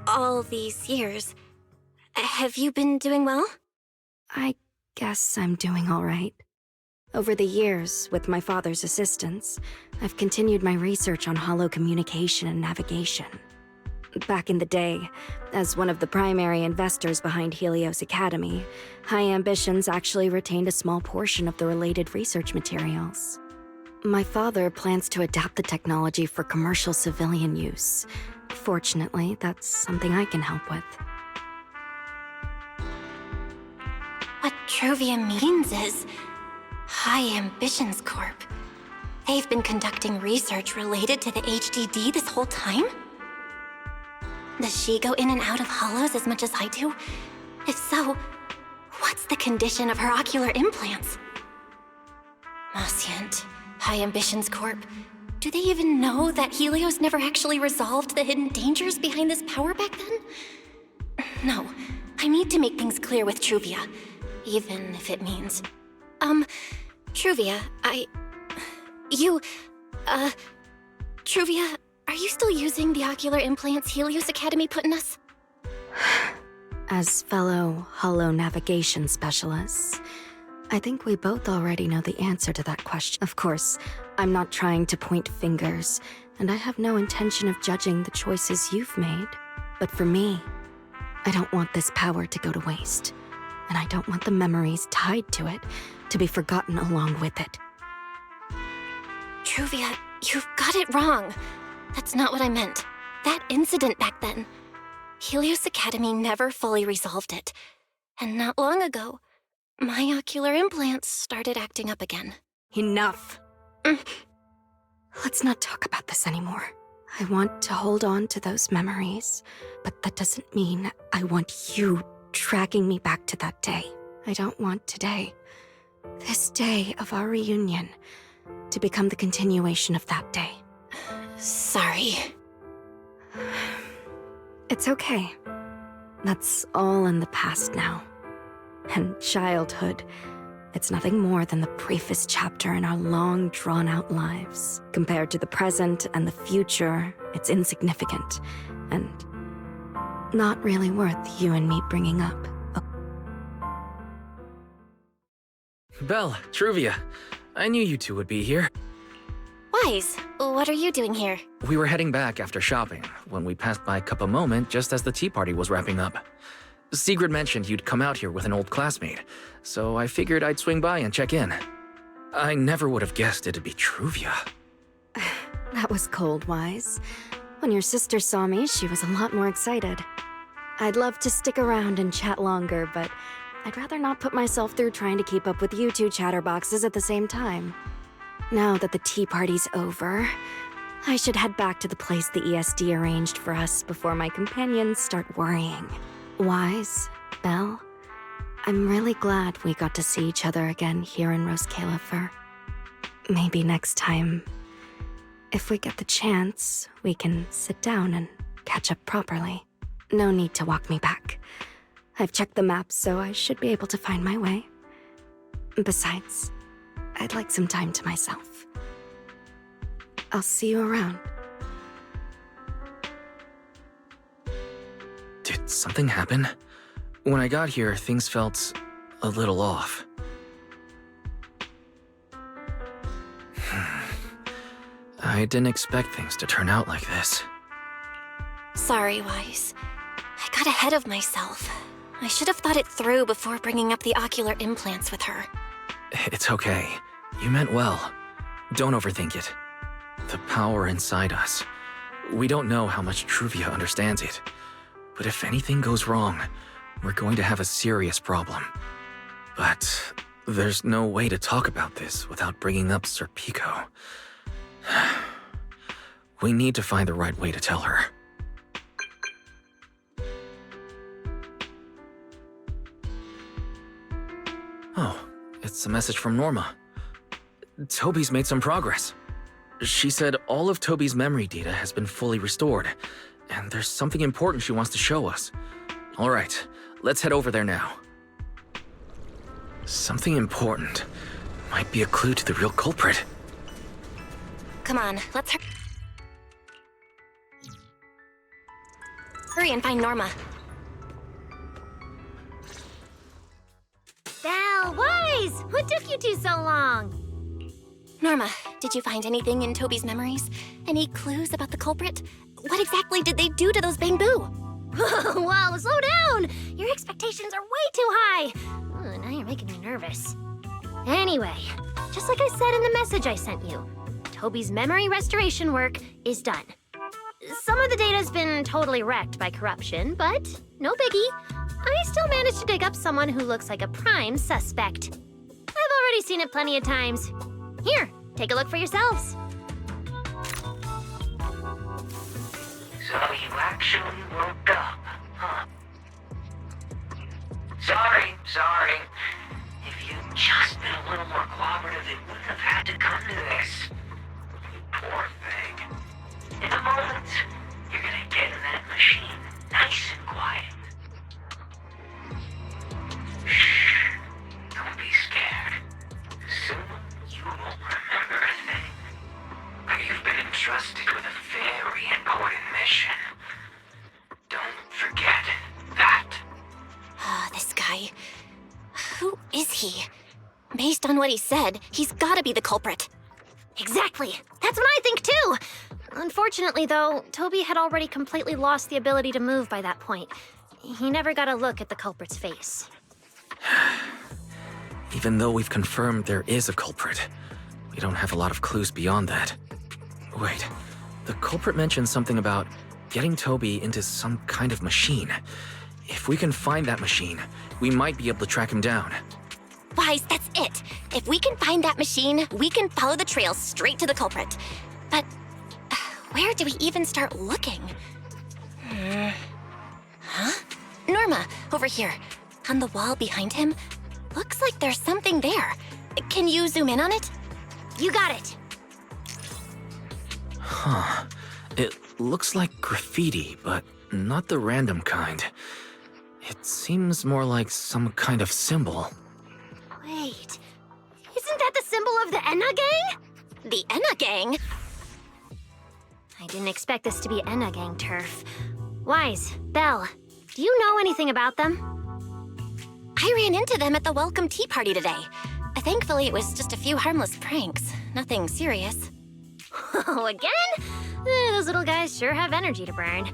All these years. Have you been doing well? I guess I'm doing all right. Over the years, with my father's assistance, I've continued my research on holo communication and navigation. Back in the day, as one of the primary investors behind Helios Academy, High Ambitions actually retained a small portion of the related research materials. My father plans to adapt the technology for commercial civilian use. Fortunately, that's something I can help with. What Truvia means is High Ambitions Corp. They've been conducting research related to the HDD this whole time? Does she go in and out of holos as much as I do? If so, what's the condition of her ocular implants? Marciant, High Ambitions Corp. Do they even know that Helios never actually resolved the hidden dangers behind this power back then? No, I need to make things clear with Truvia, even if it means... Truvia, Truvia, are you still using the ocular implants Helios Academy put in us? As fellow holo navigation specialists, I think we both already know the answer to that question. Of course, I'm not trying to point fingers, and I have no intention of judging the choices you've made. But for me, I don't want this power to go to waste. And I don't want the memories tied to it to be forgotten along with it. Truvia, you've got it wrong. That's not what I meant. That incident back then. Helios Academy never fully resolved it. And not long ago, my ocular implants started acting up again. Enough. Let's not talk about this anymore. I want to hold on to those memories, but that doesn't mean I want you dragging me back to that day. I don't want today, this day of our reunion, to become the continuation of that day. Sorry. It's okay. That's all in the past now. And childhood, it's nothing more than the briefest chapter in our long, drawn-out lives. Compared to the present and the future, it's insignificant, and not really worth you and me bringing up. Belle, Truvia, I knew you two would be here. Wise, what are you doing here? We were heading back after shopping when we passed by Cup a Moment just as the tea party was wrapping up. Sigrid mentioned you'd come out here with an old classmate, so I figured I'd swing by and check in. I never would have guessed it'd be Truvia. That was cold, Wise. When your sister saw me, she was a lot more excited. I'd love to stick around and chat longer, but I'd rather not put myself through trying to keep up with you two chatterboxes at the same time. Now that the tea party's over, I should head back to the place the ESD arranged for us before my companions start worrying. Wise, Belle, I'm really glad we got to see each other again here in Rose Califer. Maybe next time, if we get the chance, we can sit down and catch up properly. No need to walk me back. I've checked the map, so I should be able to find my way. Besides, I'd like some time to myself. I'll see you around. Did something happen? When I got here, things felt a little off. I didn't expect things to turn out like this. Sorry, Wise. I got ahead of myself. I should have thought it through before bringing up the ocular implants with her. It's okay. You meant well. Don't overthink it. The power inside us. We don't know how much Truvia understands it. But if anything goes wrong, we're going to have a serious problem. But there's no way to talk about this without bringing up Sir Pico. We need to find the right way to tell her. Oh, it's a message from Norma. Toby's made some progress. She said all of Toby's memory data has been fully restored, and there's something important she wants to show us. All right, let's head over there now. Something important. Might be a clue to the real culprit. Come on, let's hurry and find Norma. Belle, Wise! What took you two so long? Norma, did you find anything in Toby's memories? Any clues about the culprit? What exactly did they do to those bamboo? Whoa, slow down! Your expectations are way too high! Now you're making me nervous. Anyway, just like I said in the message I sent you, Toby's memory restoration work is done. Some of the data's been totally wrecked by corruption, but no biggie. I still managed to dig up someone who looks like a prime suspect. I've already seen it plenty of times. Here, take a look for yourselves. So you actually woke up, huh? Sorry. If you'd just been a little more cooperative, it wouldn't have had to come to this. You poor thing. In a moment, you're gonna get in that machine, nice and quiet. Shh. Don't be scared. Soon, you won't remember a thing. But you've been entrusted with a very important mission. Don't forget that. This guy. Who is he? Based on what he said, he's gotta be the culprit. Exactly. That's what I think too. Unfortunately, though, Toby had already completely lost the ability to move by that point. He never got a look at the culprit's face. Even though we've confirmed there is a culprit, we don't have a lot of clues beyond that. Wait, the culprit mentioned something about getting Toby into some kind of machine. If we can find that machine, we might be able to track him down. Wise, that's it. If we can find that machine, we can follow the trail straight to the culprit. But where do we even start looking? Huh? Norma, over here. On the wall behind him. Looks like there's something there. Can you zoom in on it? You got it. Huh. It looks like graffiti, but not the random kind. It seems more like some kind of symbol. Wait, isn't that the symbol of the Enna Gang? The Enna Gang? I didn't expect this to be Enna Gang turf. Wise, Belle, do you know anything about them? I ran into them at the welcome tea party today. Thankfully, it was just a few harmless pranks. Nothing serious. Oh, again? Those little guys sure have energy to burn.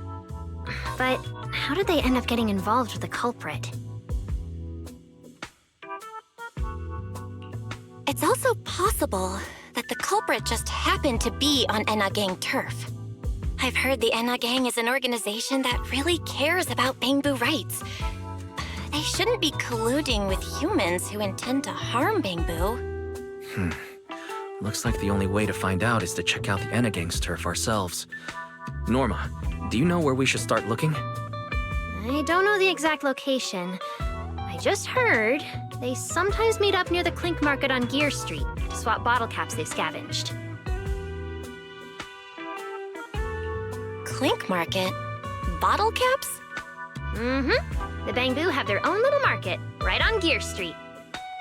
But how did they end up getting involved with the culprit? It's also possible that the culprit just happened to be on Enna Gang turf. I've heard the Enna Gang is an organization that really cares about Bangbu rights. They shouldn't be colluding with humans who intend to harm Bangbu. Looks like the only way to find out is to check out the Enna Gang's turf ourselves. Norma, do you know where we should start looking? I don't know the exact location. I just heard they sometimes meet up near the Clink Market on Gear Street to swap bottle caps they've scavenged. Clink Market? Bottle caps? Mm-hmm. The Bangbu have their own little market, right on Gear Street.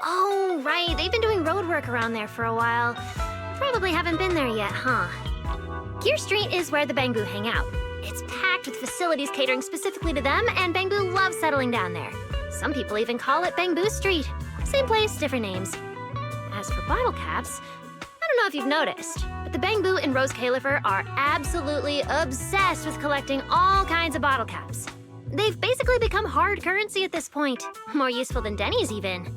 Oh, right. They've been doing road work around there for a while. Probably haven't been there yet, huh? Gear Street is where the Bangbu hang out. It's packed with facilities catering specifically to them, and Bangbu loves settling down there. Some people even call it Bangbu Street. Same place, different names. As for bottle caps, I don't know if you've noticed, but the Bangbu and Rose Califer are absolutely obsessed with collecting all kinds of bottle caps. They've basically become hard currency at this point. More useful than Denny's, even.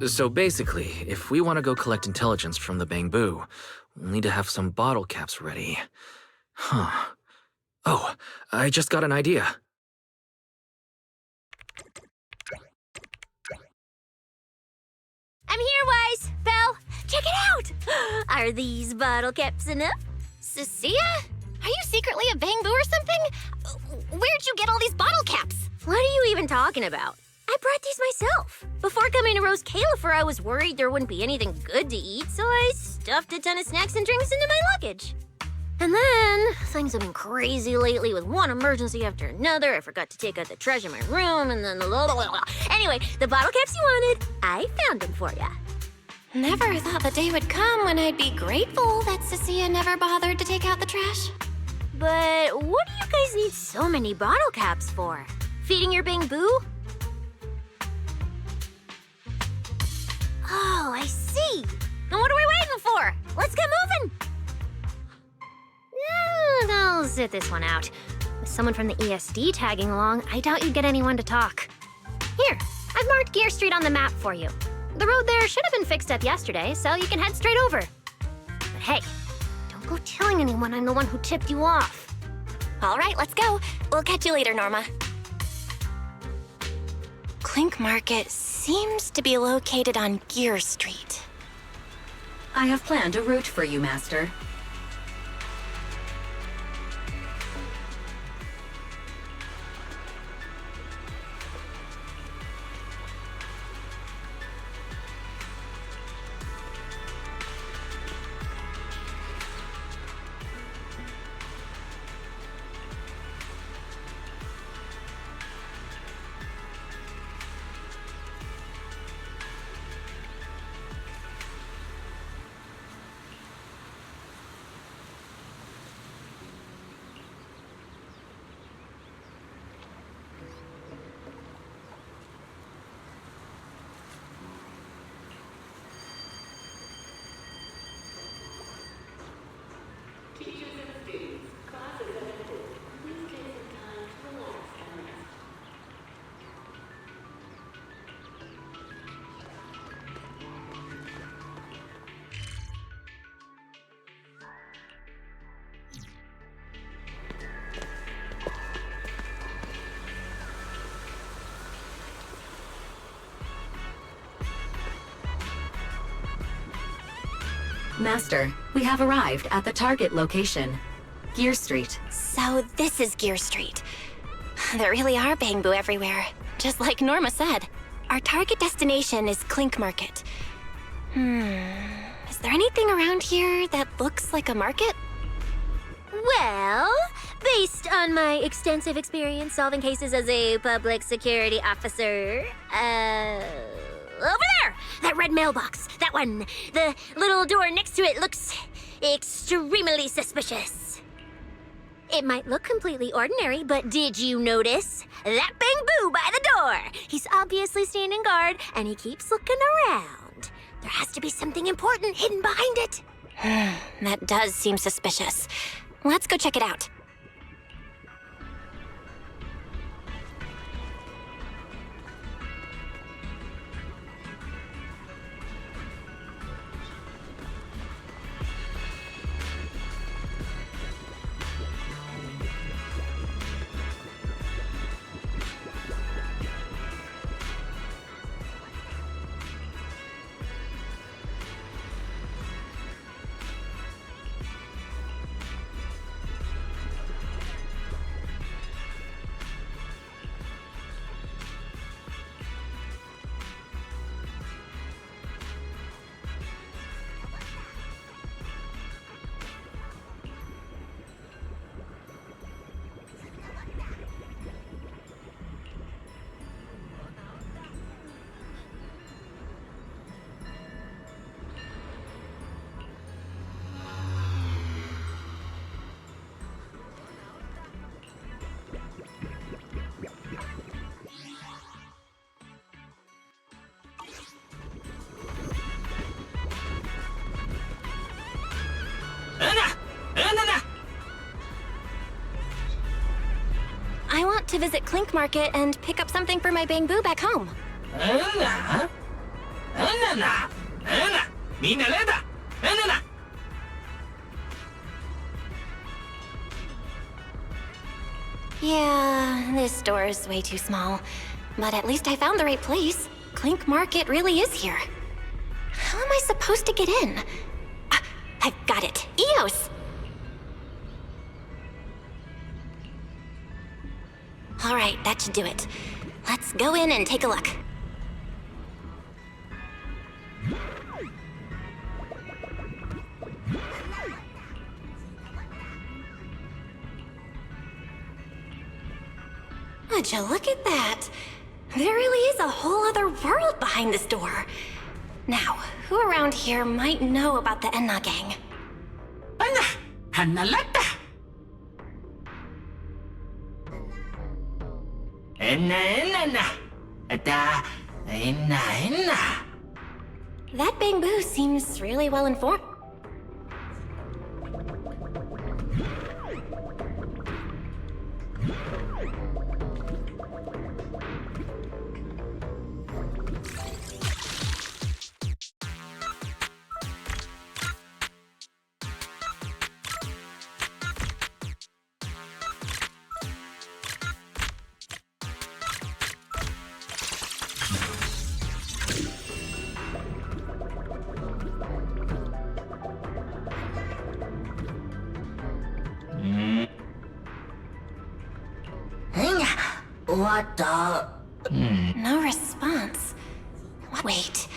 So basically, if we want to go collect intelligence from the Bangbu, we'll need to have some bottle caps ready. Huh. Oh, I just got an idea. I'm here, Wise! Belle, check it out! Are these bottle caps enough? Cecilia? Are you secretly a Bangbu or something? Where'd you get all these bottle caps? What are you even talking about? I brought these myself. Before coming to Rose Califer, I was worried there wouldn't be anything good to eat, so I stuffed a ton of snacks and drinks into my luggage. And then, things have been crazy lately with one emergency after another. I forgot to take out the trash in my room, and then blah, blah, blah. Anyway, the bottle caps you wanted, I found them for ya. Never thought the day would come when I'd be grateful that Cecilia never bothered to take out the trash. But what do you guys need so many bottle caps for? Feeding your Bangbu? Oh, I see. Now what are we waiting for? Let's get moving. I'll sit this one out. With someone from the ESD tagging along, I doubt you'd get anyone to talk. Here, I've marked Gear Street on the map for you. The road there should have been fixed up yesterday, so you can head straight over. But hey, don't go telling anyone I'm the one who tipped you off. All right, let's go. We'll catch you later, Norma. Clink Market seems to be located on Gear Street. I have planned a route for you, Master. Master, we have arrived at the target location. Gear Street. So this is Gear Street. There really are Bangbu everywhere, just like Norma said. Our target destination is Clink Market. Is there anything around here that looks like a market? Well, based on my extensive experience solving cases as a public security officer, over there! That red mailbox, that one. The little door next to it looks extremely suspicious. It might look completely ordinary, but did you notice? That Bangbu by the door! He's obviously standing guard, and he keeps looking around. There has to be something important hidden behind it. That does seem suspicious. Let's go check it out. I want to visit Clink Market and pick up something for my Bangbu back home. Yeah, this store is way too small. But at least I found the right place. Clink Market really is here. How am I supposed to get in? I've got it. EOS! Alright, that should do it. Let's go in and take a look. Would you look at that? There really is a whole other world behind this door. Now, who around here might know about the Enna gang? That Bangbu seems really well informed. What the? No response. Wait.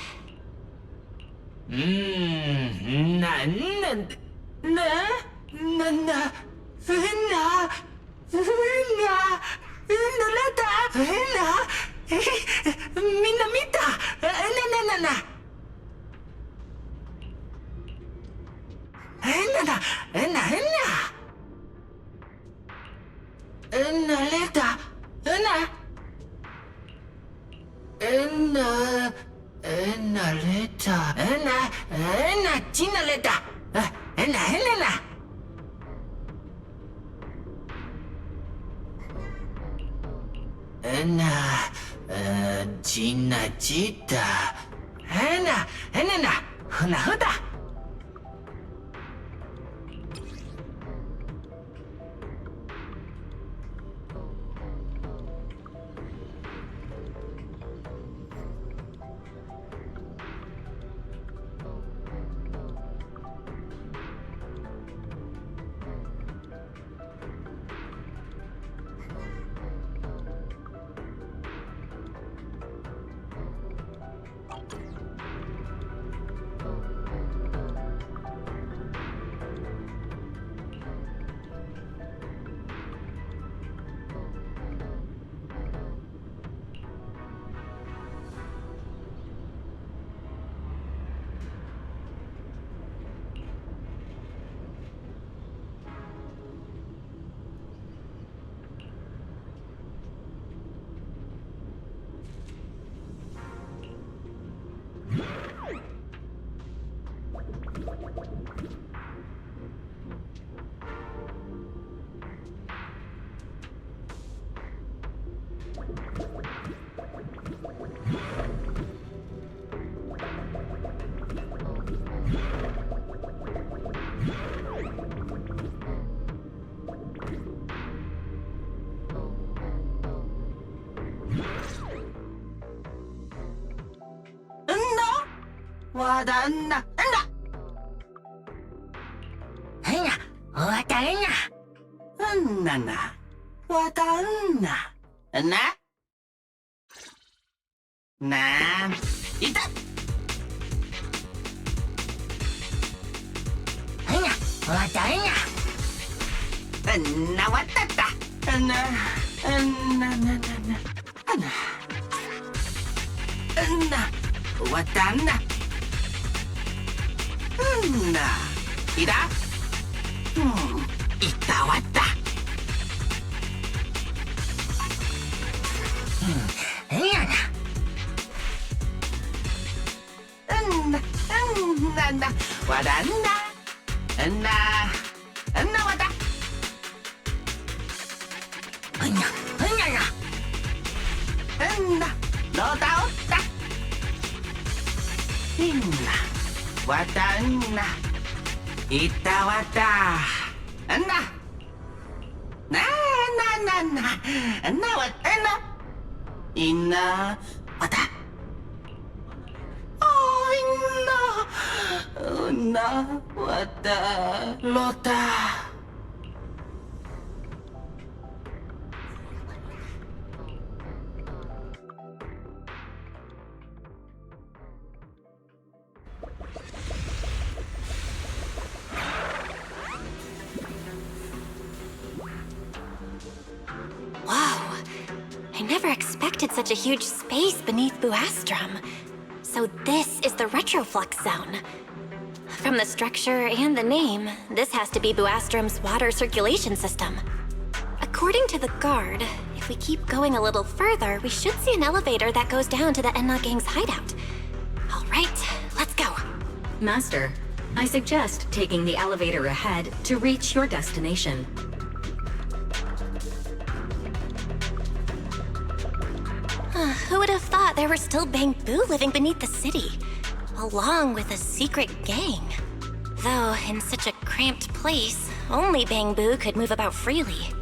와닿나 안나 헤냐 와닿냐 안나나 와닿나 안나 나 이다 헤냐 와닿냐 안나 왔다 안나 안나나나나 안나 안나 왔다 안나 이다 이따 왔다 야나 안나 와닿나 안나 왔다 안나 너다 왔다 왔다 안나 이따 왔다 안나 나 왔다 있나 왔다 나 왔다 로다 Whoa! I never expected such a huge space beneath Buastrum. So this is the Retroflux Zone. From the structure and the name, this has to be Buastrum's water circulation system. According to the guard, if we keep going a little further, we should see an elevator that goes down to the Enna Gang's hideout. All right, let's go. Master, I suggest taking the elevator ahead to reach your destination. Who would have thought there were still Bangbu living beneath the city, along with a secret gang? Though, in such a cramped place, only Bangbu could move about freely.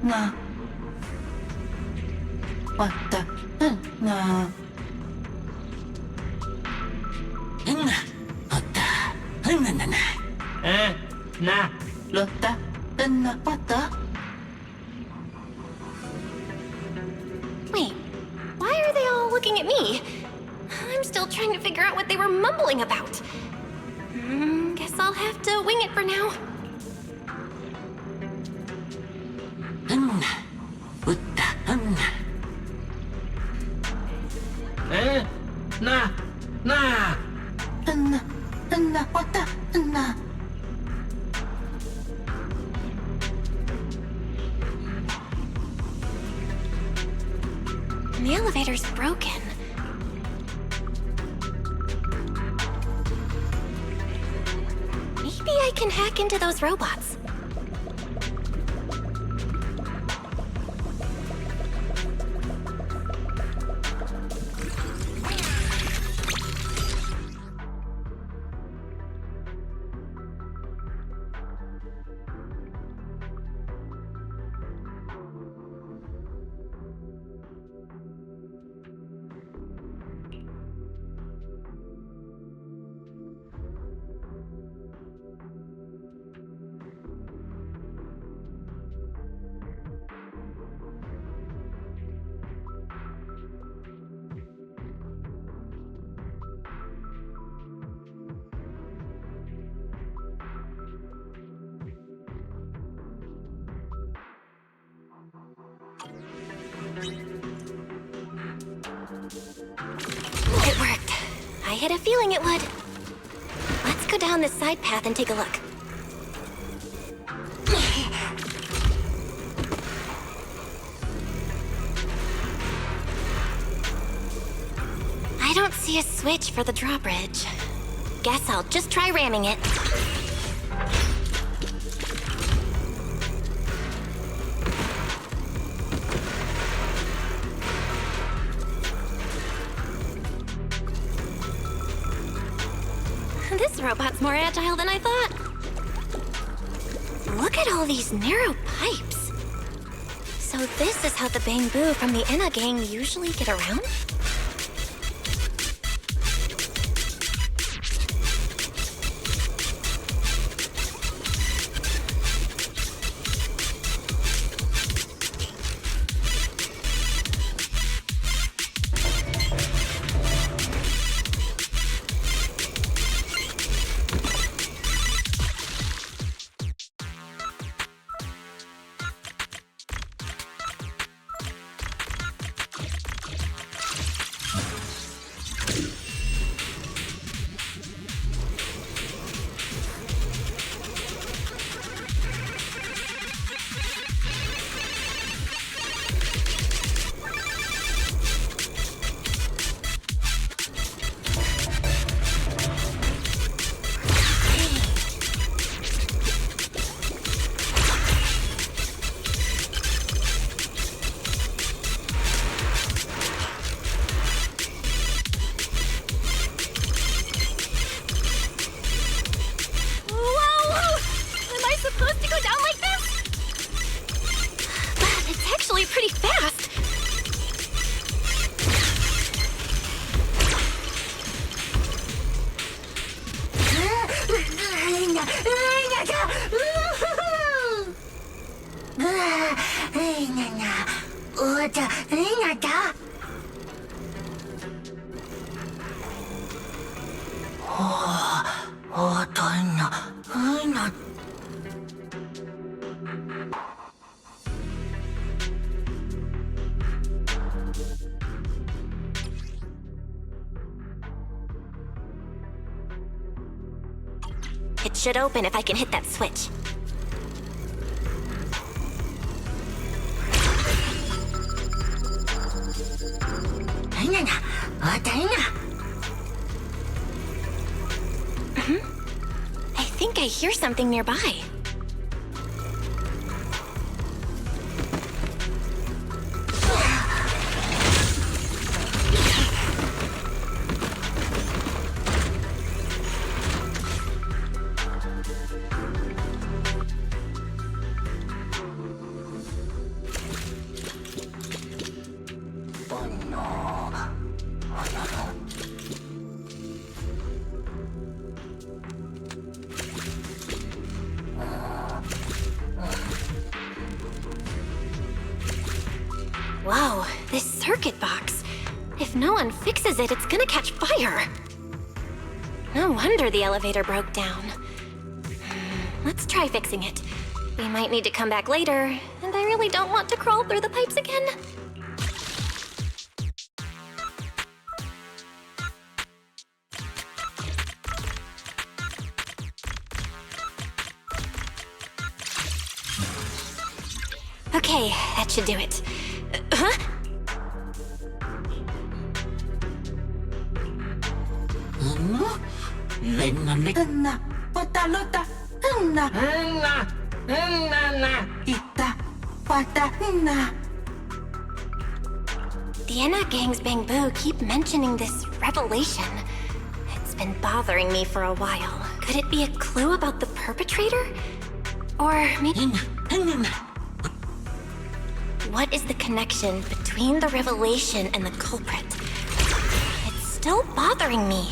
나 왔다 나 왔다 나 왔다 나 왔다. Wait, why are they all looking at me? I'm still trying to figure out what they were mumbling about. Guess I'll have to wing it for now. 나 왔다 And the elevator's broken. Maybe I can hack into those robots. It worked. I had a feeling it would. Let's go down this side path and take a look. I don't see a switch for the drawbridge. Guess I'll just try ramming it. This robot's more agile than I thought. Look at all these narrow pipes. So this is how the Bamboo from the Enna gang usually get around? It should open if I can hit that switch. I think I hear something nearby. Whoa, this circuit box. If no one fixes it, it's gonna catch fire. No wonder the elevator broke down. Let's try fixing it. We might need to come back later, and I really don't want to crawl through the pipes again. Okay, that should do it. Huh? The Enna Gang's Bamboo keep mentioning this revelation. It's been bothering me for a while. Could it be a clue about the perpetrator? Or maybe... What is the connection between the revelation and the culprit? It's still bothering me.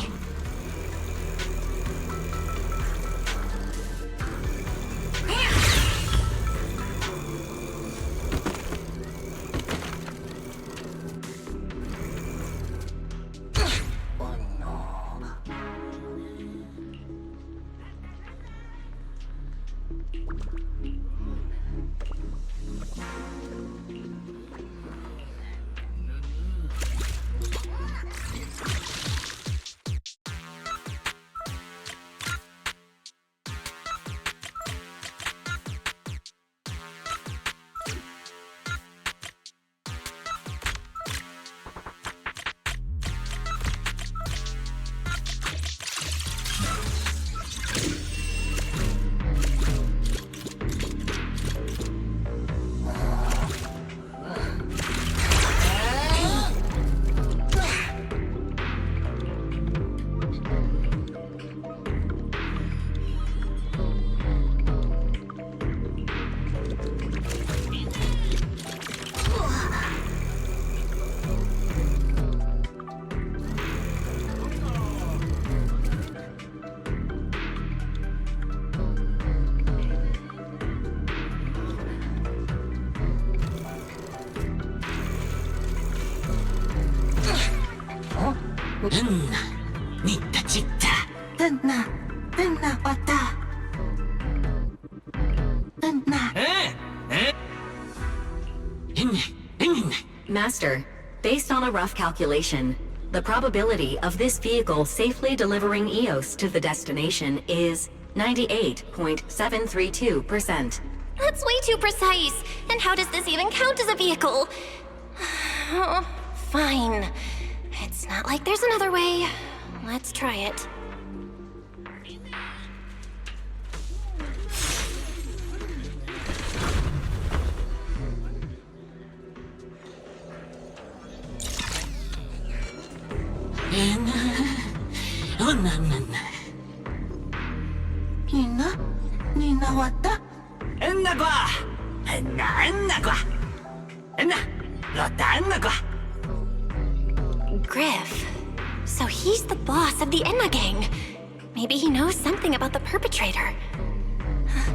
Master, based on a rough calculation, the probability of this vehicle safely delivering Eos to the destination is 98.732%. That's way too precise. And how does this even count as a vehicle? Oh, fine. It's not like there's another way. Let's try it. Griff. So he's the boss of the Enna Gang. Maybe he knows something about the perpetrator.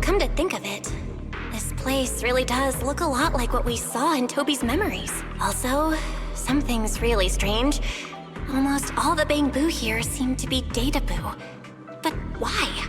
Come to think of it, this place really does look a lot like what we saw in Toby's memories. Also, something's really strange. Almost all the Bamboo here seem to be Databoo. But why?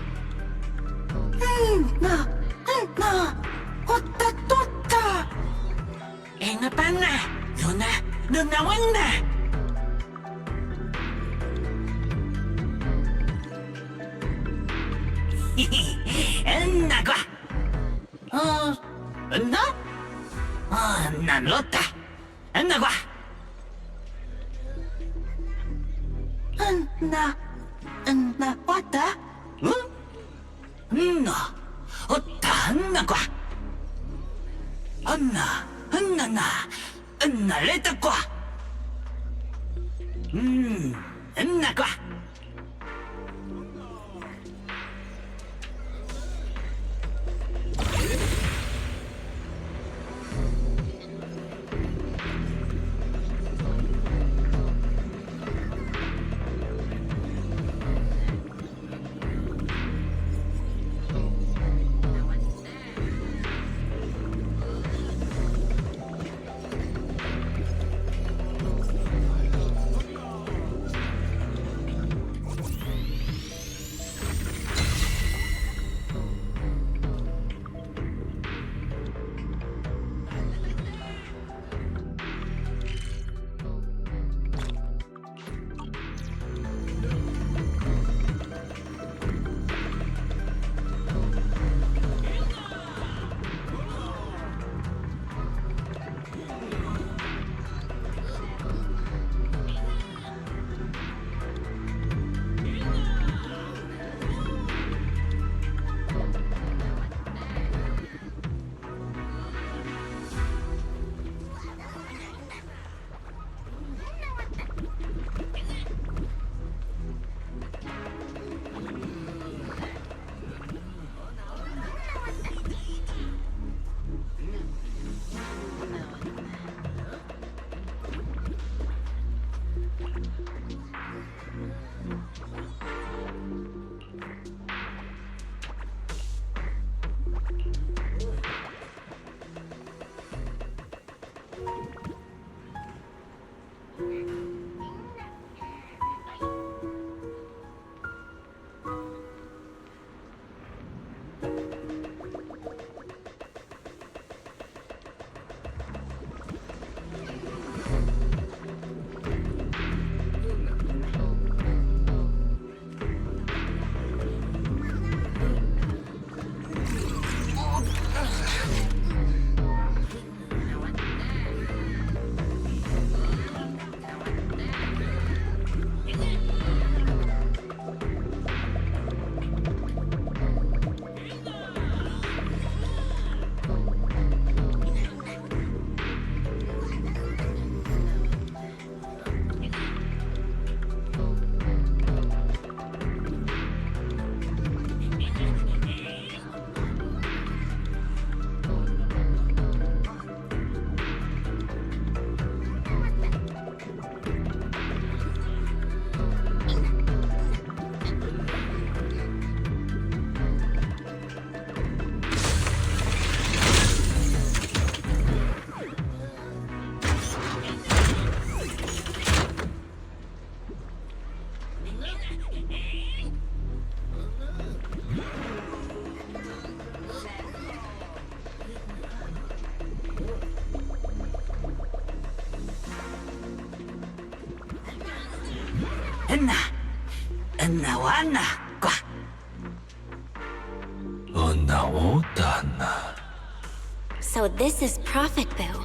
So this is Prophet Boo,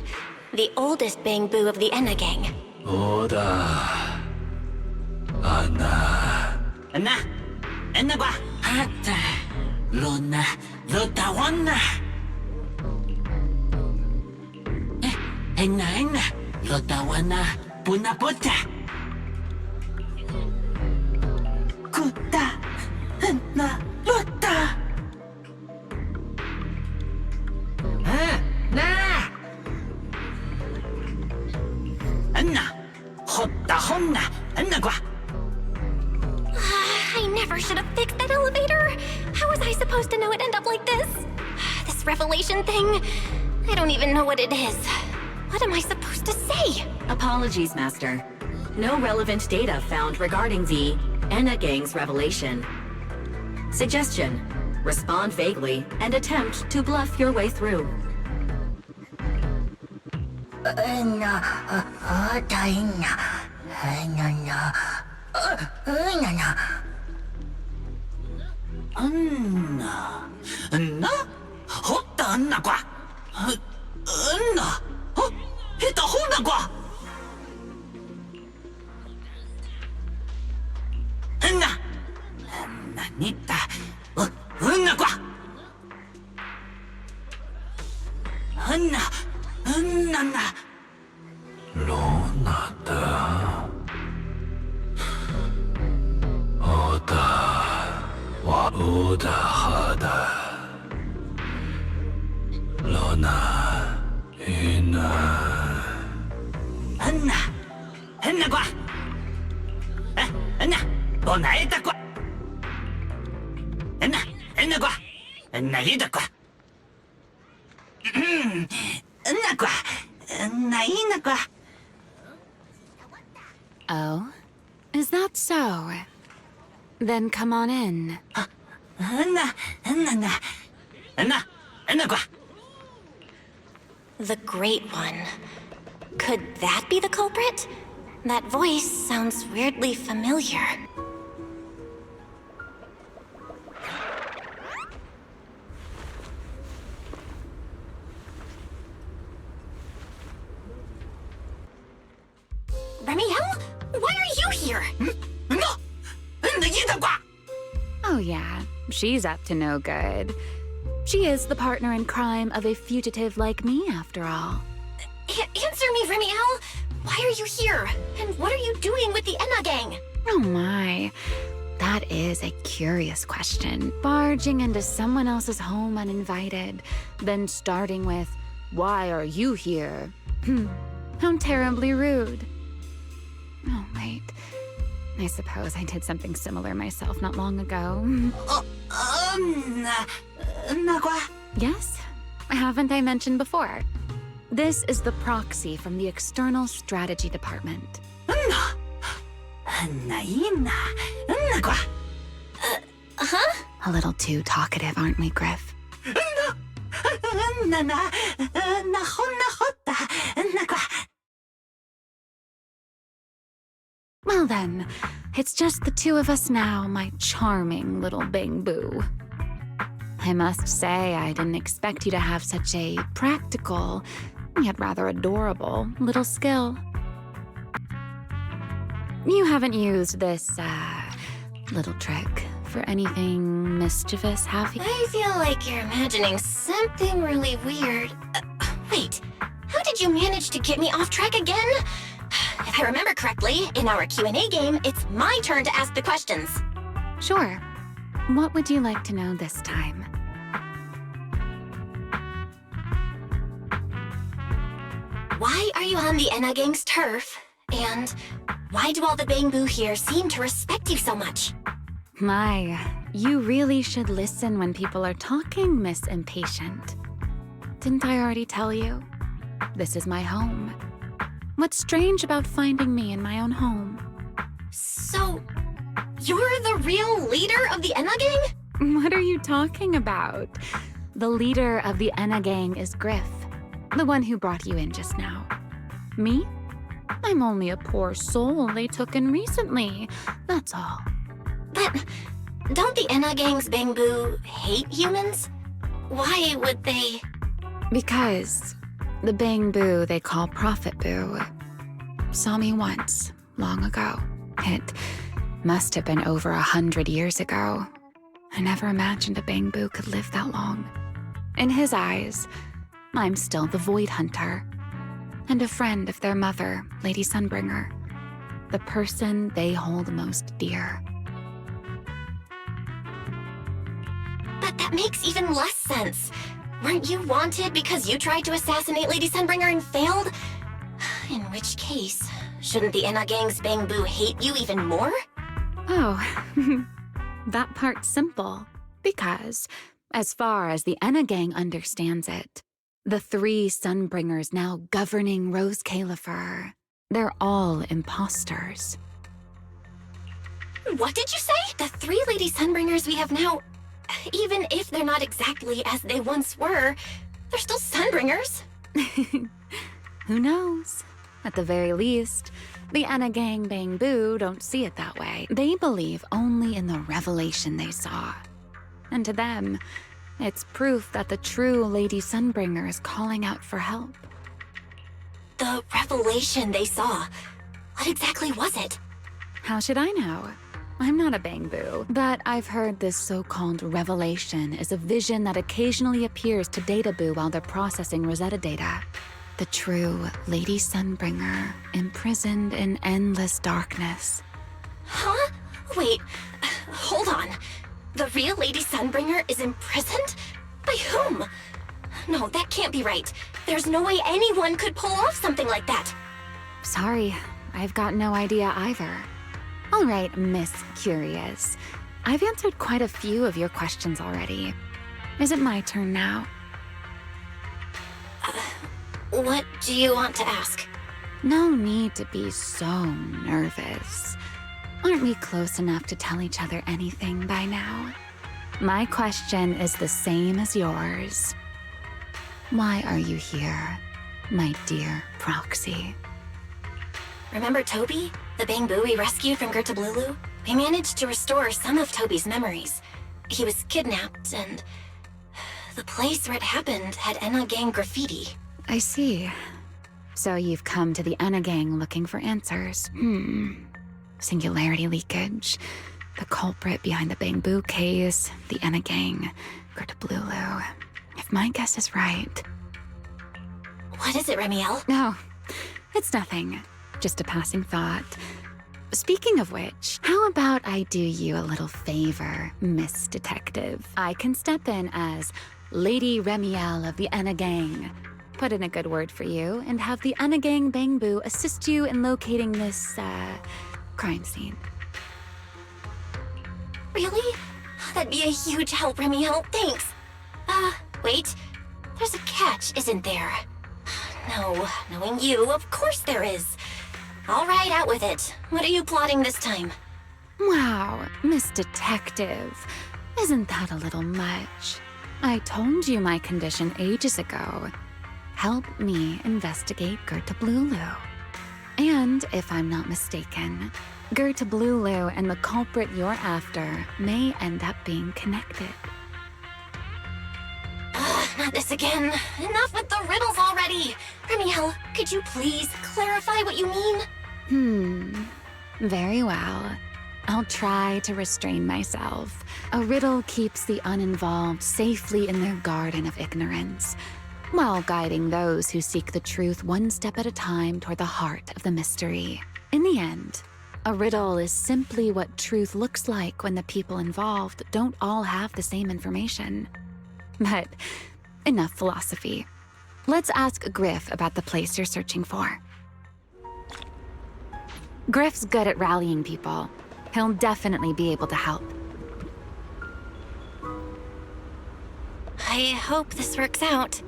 the oldest Bang Boo of the Enna gang. I never should have fixed that elevator. How was I supposed to know it'd end up like this? This revelation thing, I don't even know what it is. What am I supposed to say? Apologies, Master. No relevant data found regarding the Enna Gang's revelation. Suggestion: respond vaguely and attempt to bluff your way through. Oh? Is that so? Then come on in. The Great One. Could that be the culprit? That voice sounds weirdly familiar. Remiel? Why are you here? Oh yeah, she's up to no good. She is the partner in crime of a fugitive like me, after all. Answer me, Remiel! Why are you here? And what are you doing with the Enna gang? Oh my. That is a curious question. Barging into someone else's home uninvited, then starting with, "Why are you here?" How terribly rude. Oh, wait. I suppose I did something similar myself not long ago. Yes? Haven't I mentioned before? This is the proxy from the External Strategy Department. A little too talkative, aren't we, Griff? Well then, it's just the two of us now, my charming little Bang Boo. I must say, I didn't expect you to have such a practical, yet rather adorable, little skill. You haven't used this, little trick for anything mischievous, have you? I feel like you're imagining something really weird. Wait, how did you manage to get me off track again? If I remember correctly, in our Q&A game, it's my turn to ask the questions. Sure. What would you like to know this time? Why are you on the Enna gang's turf? And why do all the Bang Boo here seem to respect you so much? My, you really should listen when people are talking, Miss Impatient. Didn't I already tell you? This is my home. What's strange about finding me in my own home? So, you're the real leader of the Enna gang? What are you talking about? The leader of the Enna gang is Griff, the one who brought you in just now. Me? I'm only a poor soul they took in recently, that's all. But don't the Enna Gang's Bangbu hate humans? Why would they? Because the Bangbu they call Prophet Boo saw me once, long ago. It must have been over 100 years ago. I never imagined a Bangbu could live that long. In his eyes, I'm still the Void Hunter, and a friend of their mother, Lady Sunbringer, the person they hold most dear. But that makes even less sense. Weren't you wanted because you tried to assassinate Lady Sunbringer and failed? In which case, shouldn't the Enna Gang's Bangbu hate you even more? Oh, that part's simple. Because, as far as the Enna Gang understands it, the 3 Sunbringers now governing Rose Califer, they're all imposters. What did you say? The 3 Lady Sunbringers we have now, even if they're not exactly as they once were, they're still Sunbringers. Who knows? At the very least, the Enna Gang Bangbu don't see it that way. They believe only in the revelation they saw. And to them, it's proof that the true Lady Sunbringer is calling out for help. The revelation they saw. What exactly was it? How should I know? I'm not a Bangbu, but I've heard this so-called revelation is a vision that occasionally appears to Databoo while they're processing Rosetta data. The true Lady Sunbringer, imprisoned in endless darkness. Huh? Wait, hold on. The real Lady Sunbringer is imprisoned? By whom? No, that can't be right. There's no way anyone could pull off something like that. Sorry, I've got no idea either. All right, Miss Curious. I've answered quite a few of your questions already. Is it my turn now? What do you want to ask? No need to be so nervous. Aren't we close enough to tell each other anything by now? My question is the same as yours. Why are you here, my dear Proxy? Remember Toby? The Bangbu we rescued from Gertablulu? We managed to restore some of Toby's memories. He was kidnapped, and the place where it happened had Enna Gang graffiti. I see. So you've come to the Enna Gang looking for answers. Singularity leakage, the culprit behind the Bangbu case, the Enna Gang, Gertablulu. If my guess is right... What is it, Remiel? No, it's nothing. Just a passing thought. Speaking of which, how about I do you a little favor, Miss Detective? I can step in as Lady Remiel of the Enna Gang, put in a good word for you, and have the Enna Gang Bangbu assist you in locating this, crime scene. Really? That'd be a huge help, Remiel. Thanks. Wait. There's a catch, isn't there? No, knowing you, of course there is. All right, out with it. What are you plotting this time? Wow, Miss Detective. Isn't that a little much? I told you my condition ages ago. Help me investigate Gertablulu. And, if I'm not mistaken, Gertablulu and the culprit you're after may end up being connected. Not this again. Enough with the riddles already. Remiel, could you please clarify what you mean? Very well. I'll try to restrain myself. A riddle keeps the uninvolved safely in their garden of ignorance, while guiding those who seek the truth one step at a time toward the heart of the mystery. In the end, a riddle is simply what truth looks like when the people involved don't all have the same information. But enough philosophy. Let's ask Griff about the place you're searching for. Griff's good at rallying people. He'll definitely be able to help. I hope this works out.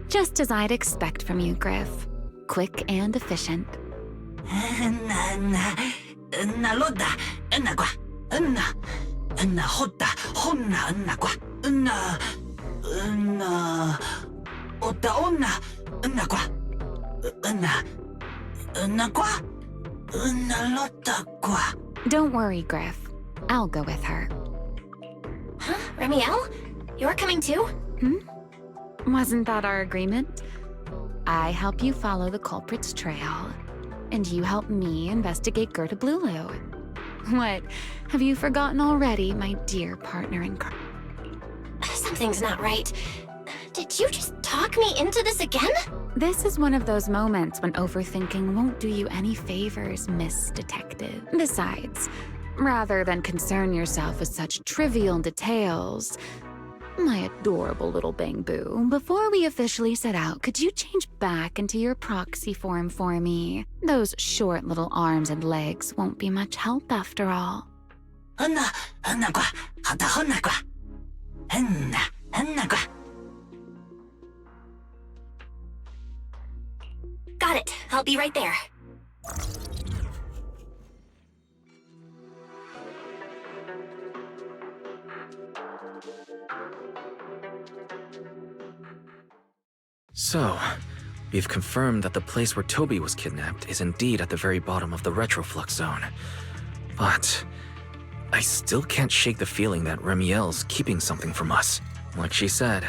Just as I'd expect from you, Griff. Quick and efficient. Don't worry, Griff. I'll go with her. Huh? Remiel? You're coming too? Wasn't that our agreement? I help you follow the culprit's trail, and you help me investigate Gerta Blulu. What? Have you forgotten already, my dear partner in crime? Something's not right. Did you just talk me into this again? This is one of those moments when overthinking won't do you any favors, Miss Detective. Besides, rather than concern yourself with such trivial details, my adorable little Bangbu, before we officially set out, could you change back into your proxy form for me? Those short little arms and legs won't be much help after all. Got it. I'll be right there. So, we've confirmed that the place where Toby was kidnapped is indeed at the very bottom of the retroflux zone. But I still can't shake the feeling that Remiel's keeping something from us. Like she said,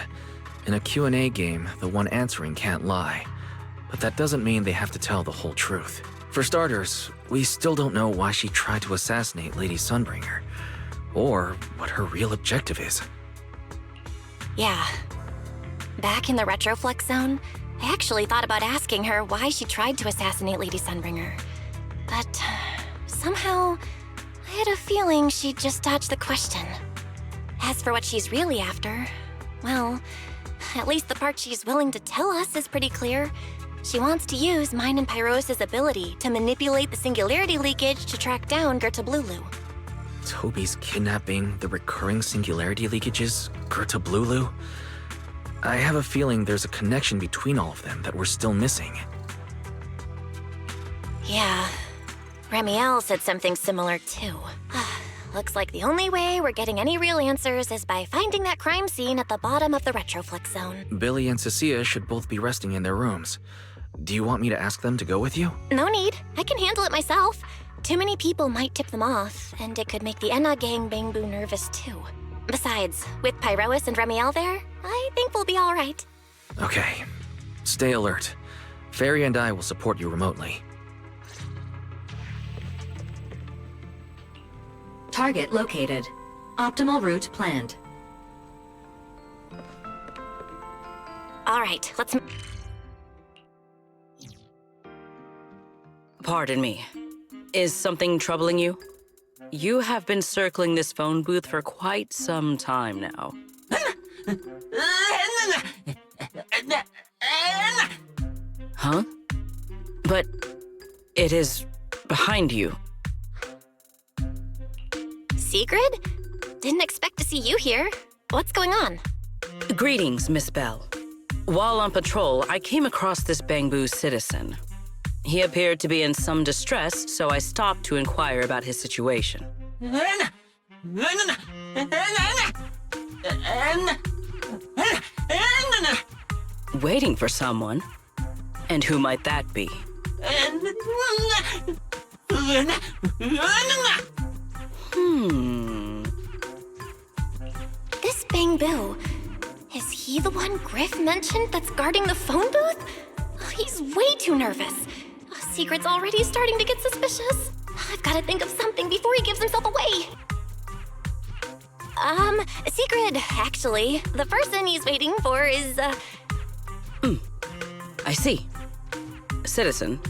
in a Q&A game, the one answering can't lie. But that doesn't mean they have to tell the whole truth. For starters, we still don't know why she tried to assassinate Lady Sunbringer, or what her real objective is. Yeah. Back in the retroflux zone, I actually thought about asking her why she tried to assassinate Lady Sunbringer. But somehow, I had a feeling she'd just dodge the question. As for what she's really after, well, at least the part she's willing to tell us is pretty clear. She wants to use mine and Pyros' ability to manipulate the singularity leakage to track down Gerta Blulu. Toby's kidnapping, the recurring singularity leakages, Gerta Blulu? I have a feeling there's a connection between all of them that we're still missing. Yeah. Remiel said something similar too. Looks like the only way we're getting any real answers is by finding that crime scene at the bottom of the retroflux zone. Billy and Cecilia should both be resting in their rooms. Do you want me to ask them to go with you? No need. I can handle it myself. Too many people might tip them off, and it could make the Enna gang Bangbu nervous too. Besides, with Pyrois and Remiel there, I think we'll be all right. Okay. Stay alert. Fairy and I will support you remotely. Target located. Optimal route planned. All right, let's... Pardon me. Is something troubling you? You have been circling this phone booth for quite some time now. Huh? But it is behind you. Sigrid? Didn't expect to see you here. What's going on? Greetings, Miss Bell. While on patrol, I came across this Bangbu citizen. He appeared to be in some distress, so I stopped to inquire about his situation. Waiting for someone? And who might that be? This Bangbu, is he the one Griff mentioned that's guarding the phone booth? He's way too nervous. Secret's already starting to get suspicious. I've got to think of something before he gives himself away. Secret, actually. The person he's waiting for is, I see. Citizen,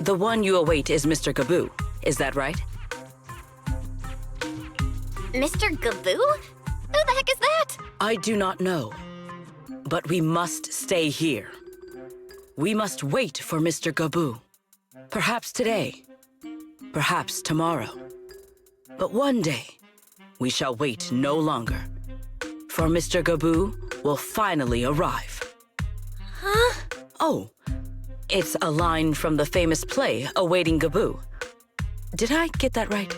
the one you await is Mr. Gabu. Is that right? Mr. Gabu? Who the heck is that? I do not know. But we must stay here. We must wait for Mr. Gabu. Perhaps today. Perhaps tomorrow. But one day, we shall wait no longer. for Mr. Gaboo will finally arrive. Huh? Oh, it's a line from the famous play, Awaiting Gaboo. Did I get that right,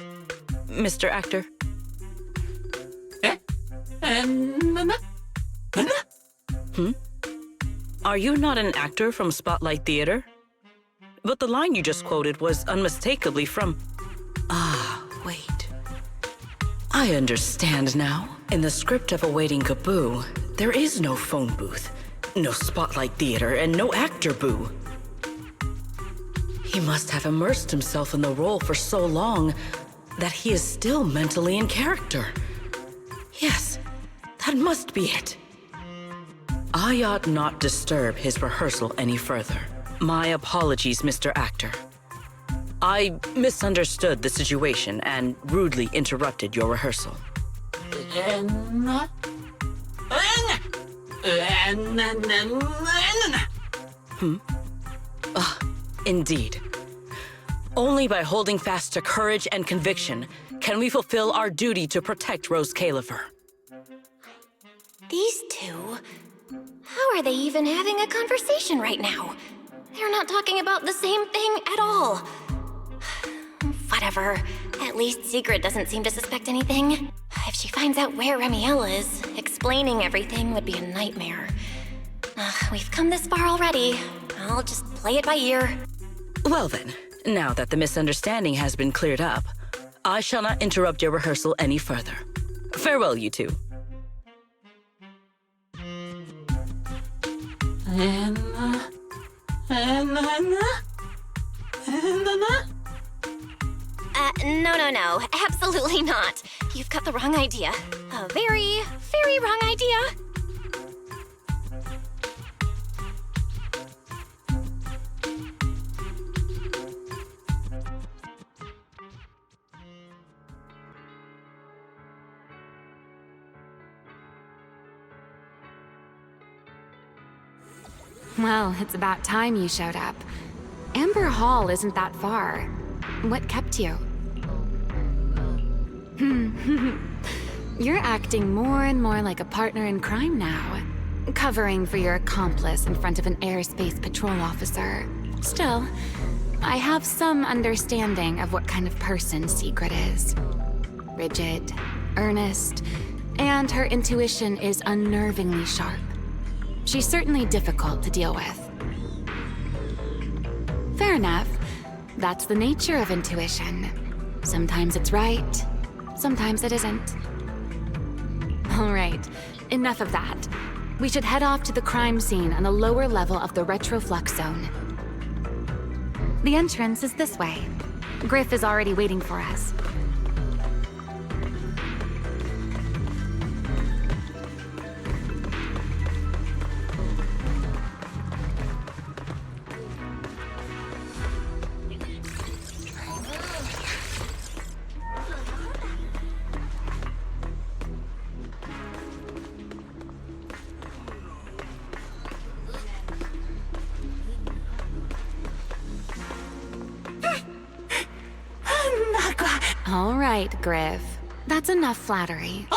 Mr. Actor? Are you not an actor from Spotlight Theater? But the line you just quoted was unmistakably from... Ah, wait. I understand now. In the script of Awaiting Gaboo, there is no phone booth, no Spotlight Theater, and no actor boo. He must have immersed himself in the role for so long that he is still mentally in character. Yes, that must be it. I ought not disturb his rehearsal any further. My apologies, Mr. Actor. I misunderstood the situation and rudely interrupted your rehearsal. Indeed. Only by holding fast to courage and conviction can we fulfill our duty to protect Rose Califer. These two? How are they even having a conversation right now? They're not talking about the same thing at all. Whatever. At least Sigrid doesn't seem to suspect anything. If she finds out where Remiel is, explaining everything would be a nightmare. We've come this far already. I'll just play it by ear. Well then, now that the misunderstanding has been cleared up, I shall not interrupt your rehearsal any further. Farewell, you two. No. Absolutely not. You've got the wrong idea. A very, very wrong idea. Well, it's about time you showed up. Amber Hall isn't that far. What kept you? You're acting more and more like a partner in crime now. Covering for your accomplice in front of an airspace patrol officer. Still, I have some understanding of what kind of person Sigrid is. Rigid, earnest, and her intuition is unnervingly sharp. She's certainly difficult to deal with. Fair enough. That's the nature of intuition. Sometimes it's right, sometimes it isn't. All right, enough of that. We should head off to the crime scene on the lower level of the retroflux zone. The entrance is this way. Griff is already waiting for us. All right, Griff. That's enough flattery.